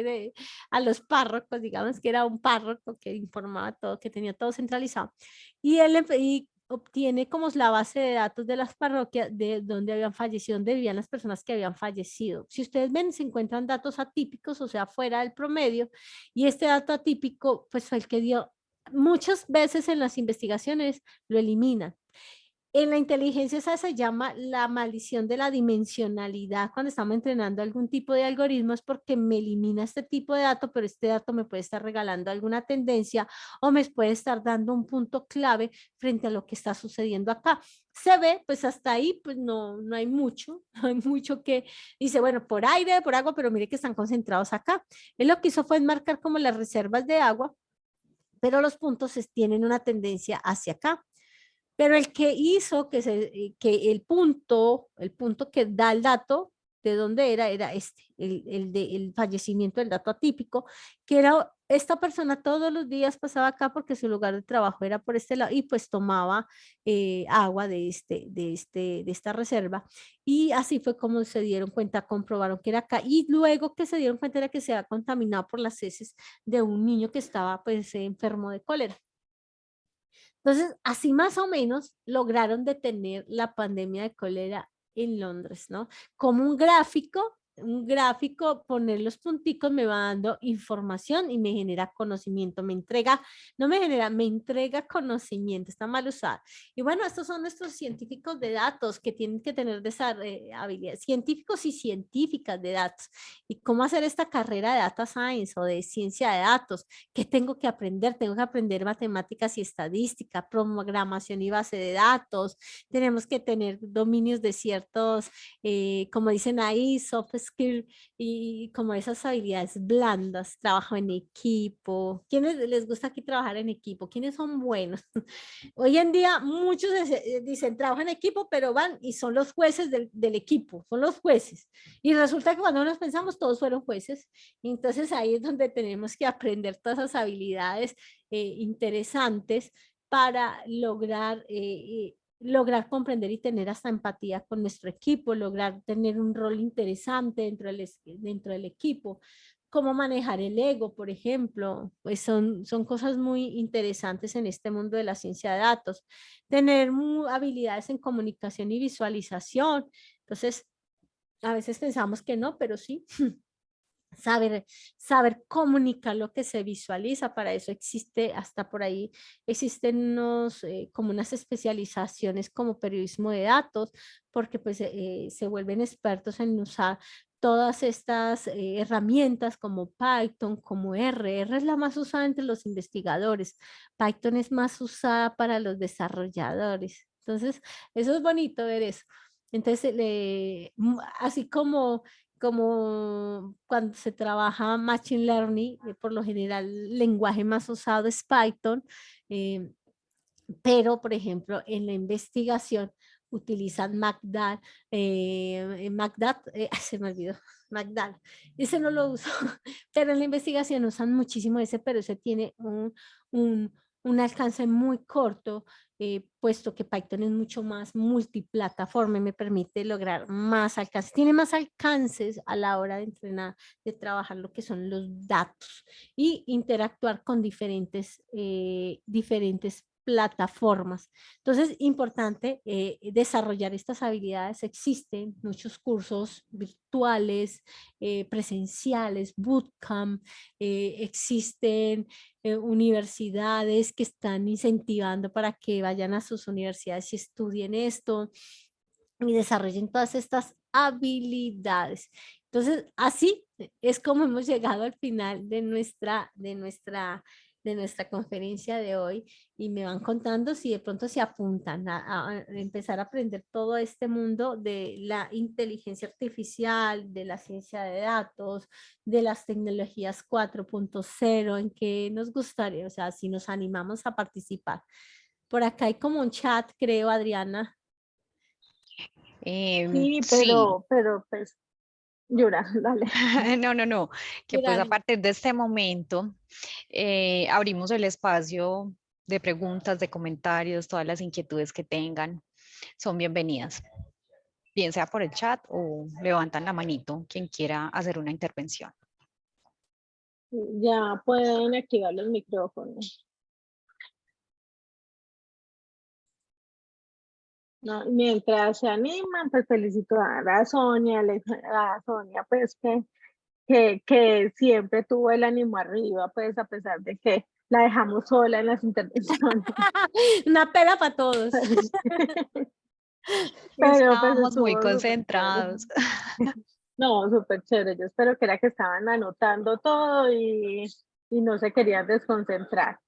a los párrocos, digamos que era un párroco que informaba todo, que tenía todo centralizado, y él obtiene como la base de datos de las parroquias de donde habían fallecido, donde vivían las personas que habían fallecido. Si ustedes ven, se encuentran datos atípicos, o sea, fuera del promedio, y este dato atípico, pues fue el que dio muchas veces en las investigaciones, lo eliminan. En la inteligencia esa se llama la maldición de la dimensionalidad. Cuando estamos entrenando algún tipo de algoritmos, porque me elimina este tipo de dato, pero este dato me puede estar regalando alguna tendencia o me puede estar dando un punto clave frente a lo que está sucediendo acá. Se ve, pues hasta ahí, pues no hay mucho, no hay mucho que dice, bueno, por aire, por agua, pero mire que están concentrados acá. Él lo que hizo fue enmarcar como las reservas de agua, pero los puntos tienen una tendencia hacia acá. Pero el que hizo que el punto que da el dato de dónde era este, el fallecimiento del dato atípico, que era esta persona todos los días pasaba acá porque su lugar de trabajo era por este lado y pues tomaba agua de esta reserva. Y así fue como se dieron cuenta, comprobaron que era acá. Y luego que se dieron cuenta era que se había contaminado por las heces de un niño que estaba pues enfermo de cólera. Entonces, así más o menos lograron detener la pandemia de cólera en Londres, ¿no? Como un gráfico, poner los punticos me va dando información y me genera conocimiento, me entrega, no me genera, me entrega conocimiento, está mal usado. Y bueno, estos son nuestros científicos de datos que tienen que tener habilidades, científicos y científicas de datos. ¿Y cómo hacer esta carrera de data science o de ciencia de datos? ¿Qué tengo que aprender? Tengo que aprender matemáticas y estadística, programación y base de datos. Tenemos que tener dominios de ciertos, como dicen ahí, soft skill y como esas habilidades blandas, trabajo en equipo. ¿Quiénes les gusta aquí trabajar en equipo? ¿Quiénes son buenos? Hoy en día muchos dicen trabajo en equipo, pero van y son los jueces del equipo, son los jueces. Y resulta que cuando nos pensamos todos fueron jueces. Entonces ahí es donde tenemos que aprender todas esas habilidades interesantes para lograr comprender y tener hasta empatía con nuestro equipo, lograr tener un rol interesante dentro del equipo. Cómo manejar el ego, por ejemplo, pues son cosas muy interesantes en este mundo de la ciencia de datos. Tener habilidades en comunicación y visualización. Entonces, a veces pensamos que no, pero sí. Saber comunicar lo que se visualiza, para eso existe, hasta por ahí existen como unas especializaciones como periodismo de datos, porque pues se vuelven expertos en usar todas estas herramientas como Python, como R. R es la más usada entre los investigadores, Python es más usada para los desarrolladores. Entonces, eso es bonito ver eso. Entonces, así como cuando se trabaja Machine Learning, por lo general el lenguaje más usado es Python, eh, pero por ejemplo en la investigación utilizan Magdal, se me olvidó, Magdal, ese no lo uso, pero en la investigación usan muchísimo ese, pero ese tiene un, un alcance muy corto, puesto que Python es mucho más multiplataforma y me permite lograr más alcances, tiene más alcances a la hora de entrenar, de trabajar lo que son los datos y interactuar con diferentes plataformas. Entonces, importante desarrollar estas habilidades. Existen muchos cursos virtuales, presenciales, bootcamp, existen universidades que están incentivando para que vayan a sus universidades y estudien esto y desarrollen todas estas habilidades. Entonces, así es como hemos llegado al final de nuestra conferencia de hoy y me van contando si de pronto se apuntan a empezar a aprender todo este mundo de la inteligencia artificial, de la ciencia de datos, de las tecnologías 4.0, en que nos gustaría, o sea, si nos animamos a participar. Por acá hay como un chat, creo, Adriana. Sí, Sí, pero pues, Yura, dale. no, que pues a Grande. partir de este momento abrimos el espacio de preguntas, de comentarios, todas las inquietudes que tengan son bienvenidas, bien sea por el chat o levantan la manito quien quiera hacer una intervención. Ya pueden activar los micrófonos. No, mientras se animan, pues felicito a Sonia, a Sonia, pues que siempre tuvo el ánimo arriba, pues a pesar de que la dejamos sola en las intervenciones. Una pela para todos. Pero pues Estábamos muy estuvo súper chévere. concentrados. No, súper chévere. Yo espero que era que estaban anotando todo y no se querían desconcentrar.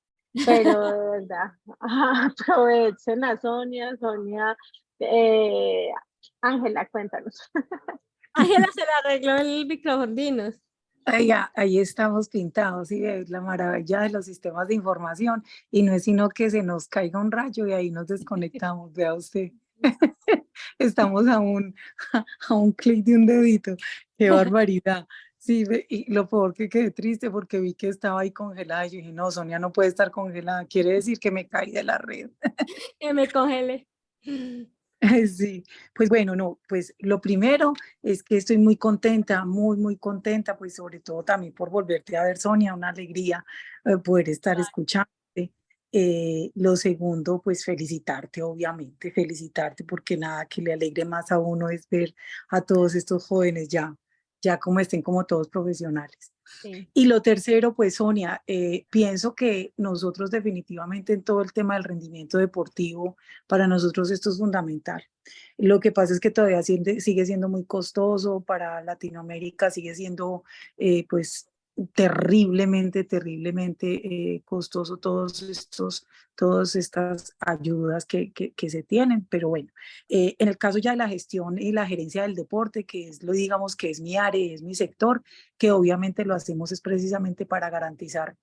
Pero de verdad, aprovechen a Sonia. Sonia, Ángela, cuéntanos. Ángela se le arregló el micrófono, dinos. Ahí estamos pintados y ves la maravilla de los sistemas de información y no es sino que se nos caiga un rayo y ahí nos desconectamos, vea usted. Estamos a un clic de un dedito, qué barbaridad. Sí, y lo peor que quedé triste porque vi que estaba ahí congelada y yo dije, no, Sonia no puede estar congelada, quiere decir que me caí de la red. Que me congele. Sí, pues bueno, no, pues lo primero es que estoy muy contenta, muy contenta, pues sobre todo también por volverte a ver, Sonia, una alegría poder estar escuchándote. Lo segundo, pues felicitarte, obviamente, felicitarte porque nada que le alegre más a uno es ver a todos estos jóvenes ya como estén como todos profesionales. Sí. Y lo tercero, pues Sonia, pienso que nosotros definitivamente en todo el tema del rendimiento deportivo, para nosotros esto es fundamental. Lo que pasa es que todavía sigue siendo muy costoso para Latinoamérica, sigue siendo pues terriblemente costoso todas estas ayudas que se tienen, pero bueno, en el caso ya de la gestión y la gerencia del deporte, que es lo digamos que es mi área, es mi sector, que obviamente lo hacemos es precisamente para garantizar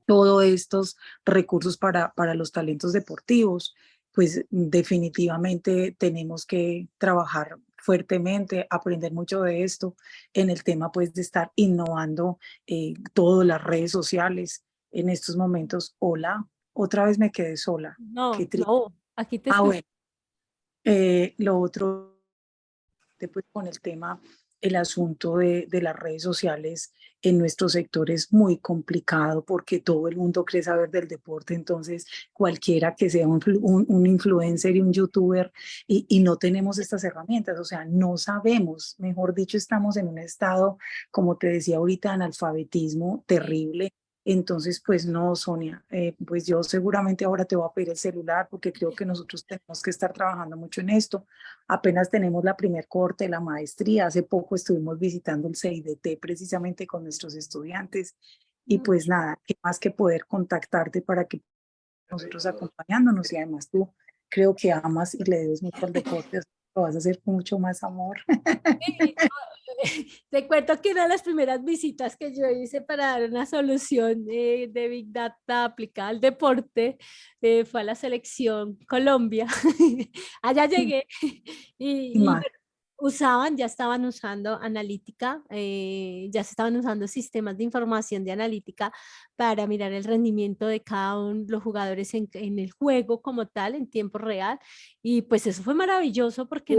todos estos recursos para los talentos deportivos, pues definitivamente tenemos que trabajar fuertemente, aprender mucho de esto en el tema pues de estar innovando todas las redes sociales en estos momentos. Hola, otra vez me quedé sola. Qué No, triste. no, aquí te Ah, escucho. bueno, lo otro pues con el tema, el asunto de las redes sociales en nuestro sector es muy complicado porque todo el mundo quiere saber del deporte, entonces cualquiera que sea un influencer y un youtuber y no tenemos estas herramientas, o sea, no sabemos, mejor dicho, estamos en un estado, como te decía ahorita, de analfabetismo terrible. Entonces, pues no, Sonia, pues yo seguramente ahora te voy a pedir el celular porque creo que nosotros tenemos que estar trabajando mucho en esto. Apenas tenemos la primer corte de la maestría. Hace poco estuvimos visitando el CIDT precisamente con nuestros estudiantes. Y pues nada, qué más que poder contactarte para que nosotros acompañándonos. Y además tú creo que amas y le debes mucho al deporte. Lo vas a hacer con mucho más amor. Sí, te cuento que una de las primeras visitas que yo hice para dar una solución de Big Data aplicada al deporte fue a la selección Colombia. Allá llegué Y y más. bueno, ya estaban usando analítica, ya se estaban usando sistemas de información de analítica para mirar el rendimiento de cada uno de los jugadores en el juego como tal, en tiempo real. Y pues eso fue maravilloso porque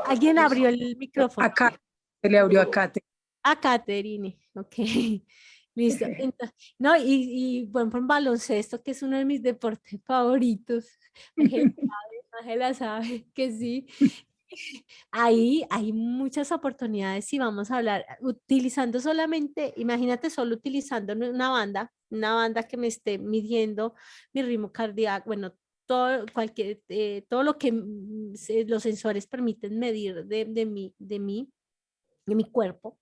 alguien abrió el micrófono. Acá, se le abrió a Kate. A Caterine, ok. Listo. No, y bueno, por baloncesto, que es uno de mis deportes favoritos. Ángela sabe que sí. Ahí hay muchas oportunidades si vamos a hablar, utilizando solamente, imagínate solo utilizando una banda que me esté midiendo mi ritmo cardíaco, bueno, todo lo que los sensores permiten medir de mi cuerpo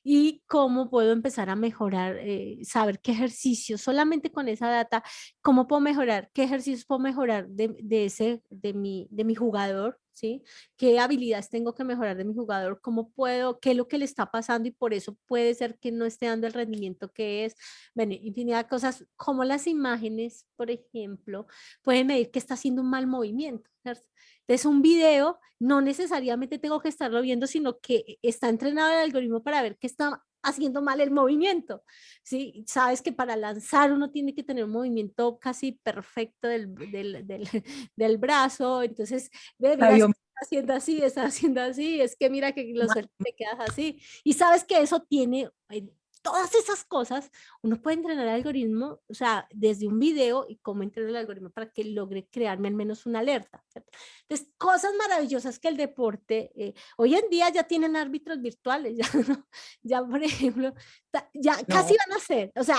y cómo puedo empezar a mejorar, saber qué ejercicios, solamente con esa data, cómo puedo mejorar, qué ejercicios puedo mejorar de mi jugador, ¿sí? ¿Qué habilidades tengo que mejorar de mi jugador? ¿Cómo puedo, qué es lo que le está pasando y por eso puede ser que no esté dando el rendimiento que es? Bueno, infinidad de cosas, como las imágenes, por ejemplo, pueden medir que está haciendo un mal movimiento, ¿cierto? Entonces, un video no necesariamente tengo que estarlo viendo, sino que está entrenado el algoritmo para ver que está haciendo mal el movimiento. ¿Sí? Sabes que para lanzar uno tiene que tener un movimiento casi perfecto del brazo. Entonces, mira, Adiós. está haciendo así, es que mira que lo sueltas te quedas así. Y sabes que eso tiene todas esas cosas, uno puede entrenar el algoritmo, o sea, desde un video y cómo entrenar el algoritmo para que logre crearme al menos una alerta, ¿cierto? Entonces, cosas maravillosas que el deporte, hoy en día ya tienen árbitros virtuales, ya, ¿no? Ya por ejemplo, ya casi No, van a ser, o sea,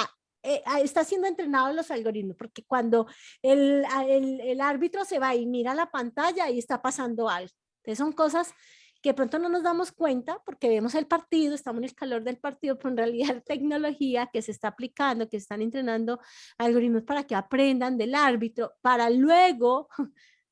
está siendo entrenado los algoritmos, porque cuando el árbitro se va y mira la pantalla y está pasando algo. Entonces son cosas que de pronto no nos damos cuenta porque vemos el partido, estamos en el calor del partido, pero en realidad tecnología que se está aplicando, que están entrenando algoritmos para que aprendan del árbitro, para luego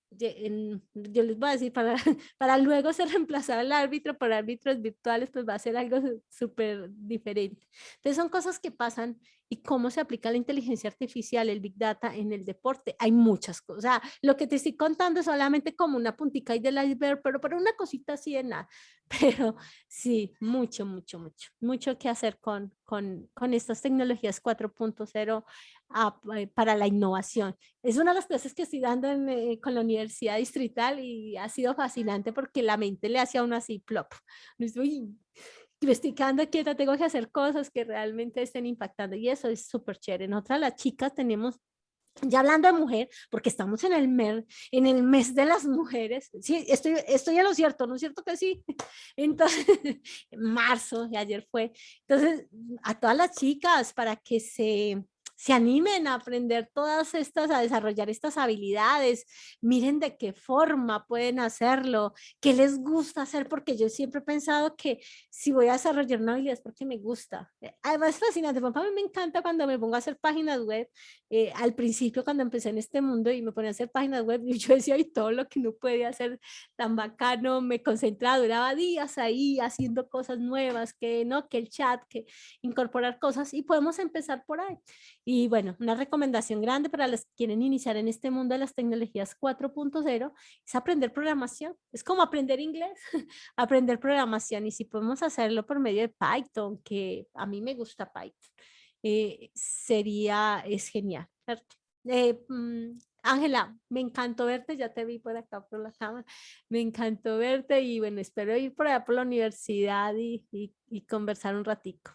yo les voy a decir, para luego ser reemplazado al árbitro por árbitros virtuales, pues va a ser algo súper diferente. Entonces son cosas que pasan y cómo se aplica la inteligencia artificial, el Big Data en el deporte. Hay muchas cosas. O sea, lo que te estoy contando es solamente como una puntica del iceberg, pero una cosita así de nada. Pero sí, mucho que hacer con estas tecnologías 4.0 para la innovación. Es una de las clases que estoy dando con la Universidad Distrital y ha sido fascinante porque la mente le hace a uno así, plop. Uy, me estoy quedando quieta, tengo que hacer cosas que realmente estén impactando y eso es súper chévere. Nosotras las chicas tenemos, ya hablando de mujer, porque estamos en el mes de las mujeres, sí, estoy en lo cierto, ¿no es cierto que sí? Entonces, marzo, y ayer fue, entonces, a todas las chicas para que se animen a aprender todas estas, a desarrollar estas habilidades, miren de qué forma pueden hacerlo, qué les gusta hacer, porque yo siempre he pensado que si voy a desarrollar una habilidad es porque me gusta. Además es fascinante, porque a mí me encanta cuando me pongo a hacer páginas web, al principio cuando empecé en este mundo y me ponía a hacer páginas web, y yo decía, y todo lo que no podía hacer tan bacano, me concentraba, duraba días ahí haciendo cosas nuevas, que no, que el chat, que incorporar cosas y podemos empezar por ahí. Y bueno, una recomendación grande para los que quieren iniciar en este mundo de las tecnologías 4.0 es aprender programación. Es como aprender inglés, aprender programación. Y si podemos hacerlo por medio de Python, que a mí me gusta Python, es genial, ¿cierto? Ángela, me encantó verte, ya te vi por acá por la cámara, me encantó verte y bueno, espero ir por allá por la universidad y conversar un ratico.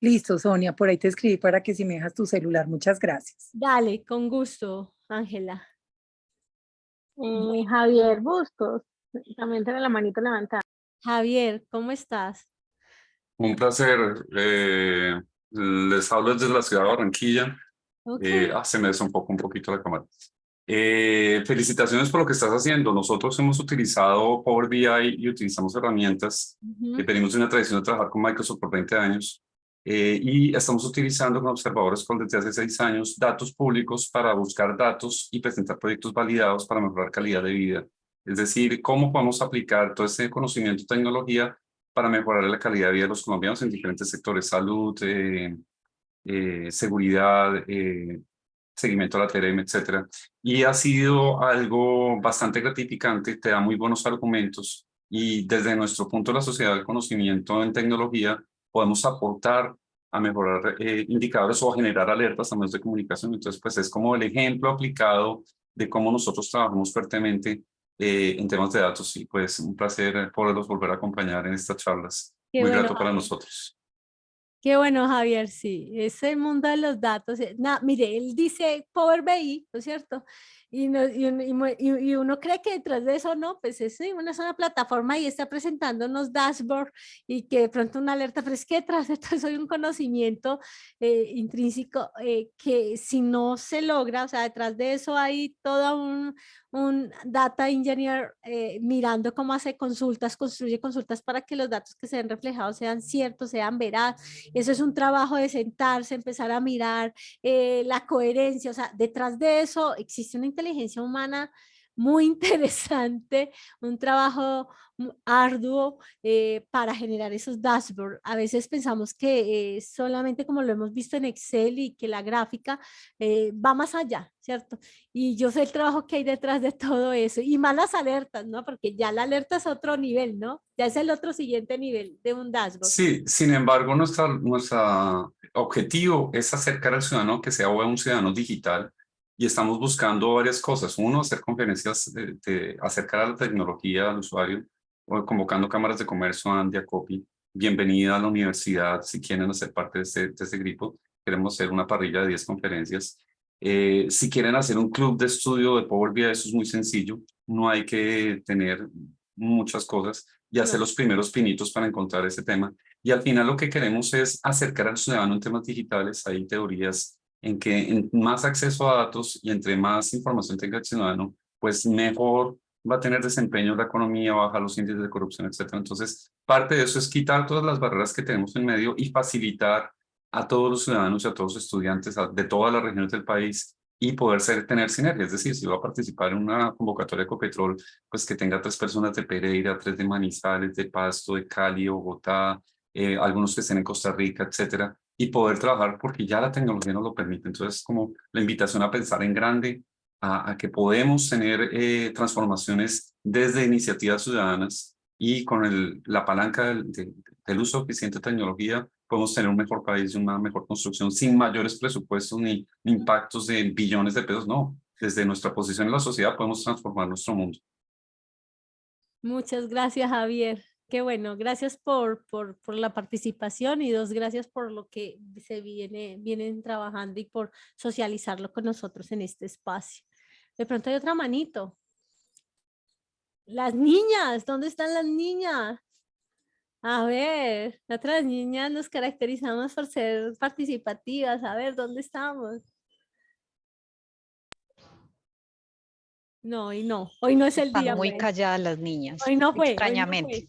listo, Sonia, por ahí te escribí para que si me dejas tu celular, muchas gracias. Dale, con gusto, Ángela. Javier Bustos, también tiene la manito levantada. Javier, ¿cómo estás? Un placer. Les hablo desde la ciudad de Barranquilla. Ok. Se me desenfocó un poquito la cámara. Felicitaciones por lo que estás haciendo. Nosotros hemos utilizado Power BI y utilizamos herramientas que venimos de una tradición de trabajar con Microsoft por 20 años. Y estamos utilizando con observadores desde hace 6 años datos públicos para buscar datos y presentar proyectos validados para mejorar calidad de vida. Es decir, cómo podemos aplicar todo este conocimiento y tecnología para mejorar la calidad de vida de los colombianos en diferentes sectores: salud, seguridad, seguimiento a la TRM, etcétera. Y ha sido algo bastante gratificante, te da muy buenos argumentos y desde nuestro punto de la sociedad del conocimiento en tecnología podemos aportar a mejorar indicadores o a generar alertas a medios de comunicación. Entonces, pues es como el ejemplo aplicado de cómo nosotros trabajamos fuertemente en temas de datos y pues un placer poderlos volver a acompañar en estas charlas. Qué Muy bueno, grato para Javier. nosotros. Qué bueno, Javier, sí, ese mundo de los datos, mire, él dice Power BI, ¿no es cierto? Y uno cree que detrás de eso, no, pues es una plataforma y está presentando unos dashboards y que de pronto una alerta, pero es que detrás de todo eso hay un conocimiento intrínseco que si no se logra, o sea, detrás de eso hay todo un data engineer mirando cómo hace consultas, construye consultas para que los datos que sean reflejados sean ciertos, sean veraces. Eso es un trabajo de sentarse, empezar a mirar la coherencia, o sea, detrás de eso existe una inteligencia humana muy interesante, un trabajo arduo para generar esos dashboards. A veces pensamos que solamente como lo hemos visto en Excel y que la gráfica va más allá, ¿cierto? Y yo sé el trabajo que hay detrás de todo eso y más las alertas, ¿no? Porque ya la alerta es otro nivel, ¿no? Ya es el otro siguiente nivel de un dashboard. Sí, sin embargo, nuestro objetivo es acercar al ciudadano que sea un ciudadano digital y estamos buscando varias cosas. Uno, hacer conferencias de acercar a la tecnología al usuario, o convocando cámaras de comercio, Andia, Copy, bienvenida a la universidad si quieren hacer parte de este grupo. Queremos hacer una parrilla de 10 conferencias. Si quieren hacer un club de estudio de Power BI, eso es muy sencillo. No hay que tener muchas cosas y hacer los primeros pinitos para encontrar ese tema. Y al final lo que queremos es acercar al ciudadano en temas digitales. Hay teorías en que en más acceso a datos y entre más información tenga el ciudadano, pues mejor va a tener desempeño en la economía, bajar los índices de corrupción, etcétera. Entonces, parte de eso es quitar todas las barreras que tenemos en medio y facilitar a todos los ciudadanos y a todos los estudiantes de todas las regiones del país y poder tener sinergia. Es decir, si va a participar en una convocatoria de Ecopetrol, pues que tenga 3 personas de Pereira, 3 de Manizales, de Pasto, de Cali, Bogotá, algunos que estén en Costa Rica, etcétera, y poder trabajar porque ya la tecnología nos lo permite. Entonces, como la invitación a pensar en grande, a que podemos tener transformaciones desde iniciativas ciudadanas y con la palanca del uso eficiente de tecnología podemos tener un mejor país y una mejor construcción sin mayores presupuestos ni impactos de billones de pesos. No, desde nuestra posición en la sociedad podemos transformar nuestro mundo. Muchas gracias, Javier. Qué bueno, gracias por la participación y gracias por lo que se vienen trabajando y por socializarlo con nosotros en este espacio. De pronto hay otra manito. Las niñas, ¿dónde están las niñas? A ver, otras niñas nos caracterizamos por ser participativas. A ver, ¿dónde estamos? No, hoy no es el Están día. muy Pues. calladas las niñas, Hoy no fue. extrañamente.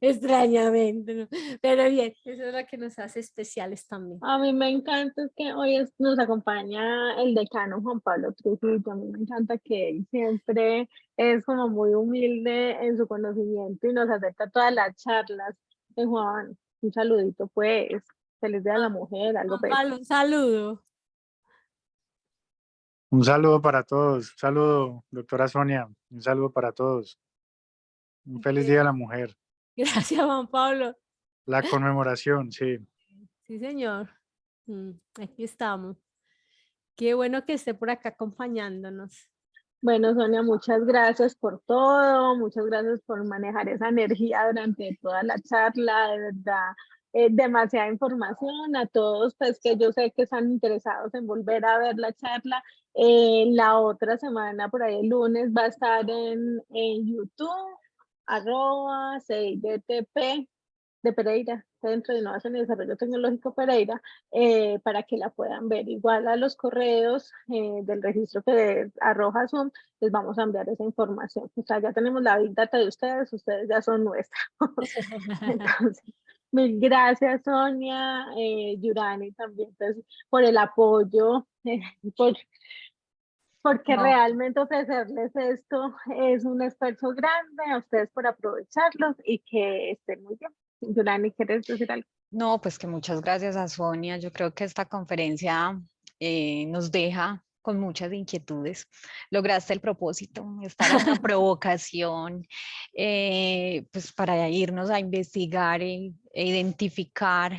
Extrañamente, ¿no? Pero bien, eso es lo que nos hace especiales también. A mí me encanta que hoy nos acompaña el decano Juan Pablo Trujillo. A mí me encanta que él siempre es como muy humilde en su conocimiento y nos acepta todas las charlas. Juan, un saludito pues, feliz día a la mujer, algo pues. Pablo, un saludo. Un saludo para todos, un saludo, doctora Sonia, un saludo para todos. Un feliz Día de la Mujer. Gracias, Juan Pablo. La conmemoración, sí. Sí, señor. Aquí estamos. Qué bueno que esté por acá acompañándonos. Bueno, Sonia, muchas gracias por todo, muchas gracias por manejar esa energía durante toda la charla, de verdad, demasiada información a todos, pues que yo sé que están interesados en volver a ver la charla. La otra semana, por ahí el lunes, va a estar en YouTube, @CIDTP de Pereira, Centro de Innovación y Desarrollo Tecnológico Pereira, para que la puedan ver. Igual a los correos del registro que arroja Zoom, les vamos a enviar esa información. O sea, ya tenemos la big data de ustedes ya son nuestros. Entonces, mil gracias, Sonia, Yurani también, pues, por el apoyo, porque realmente ofrecerles esto es un esfuerzo grande a ustedes por aprovecharlos y que estén muy bien. Yurani, ¿quieres decir algo? No, pues que muchas gracias a Sonia. Yo creo que esta conferencia nos deja con muchas inquietudes. Lograste el propósito, esta era una provocación, pues para irnos a investigar e identificar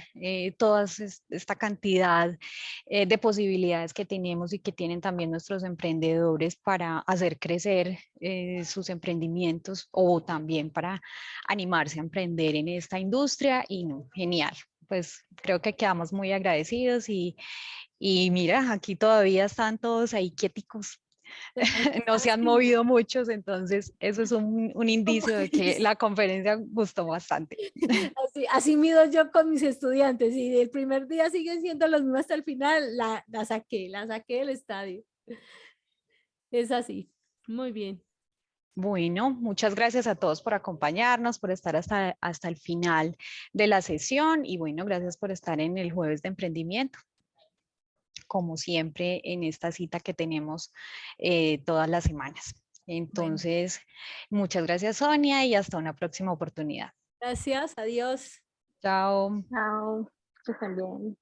toda esta cantidad de posibilidades que tenemos y que tienen también nuestros emprendedores para hacer crecer sus emprendimientos o también para animarse a emprender en esta industria. Y no, genial. Pues creo que quedamos muy agradecidos y mira, aquí todavía están todos ahí quieticos, no se han movido muchos, entonces eso es un indicio de que la conferencia gustó bastante. Así mido yo con mis estudiantes y el primer día siguen siendo los mismos hasta el final, la saqué del estadio. Es así, muy bien. Bueno, muchas gracias a todos por acompañarnos, por estar hasta el final de la sesión y bueno, gracias por estar en el Jueves de Emprendimiento, como siempre en esta cita que tenemos todas las semanas. Entonces, muchas gracias, Sonia, y hasta una próxima oportunidad. Gracias, adiós. Chao. Chao, que estén bien.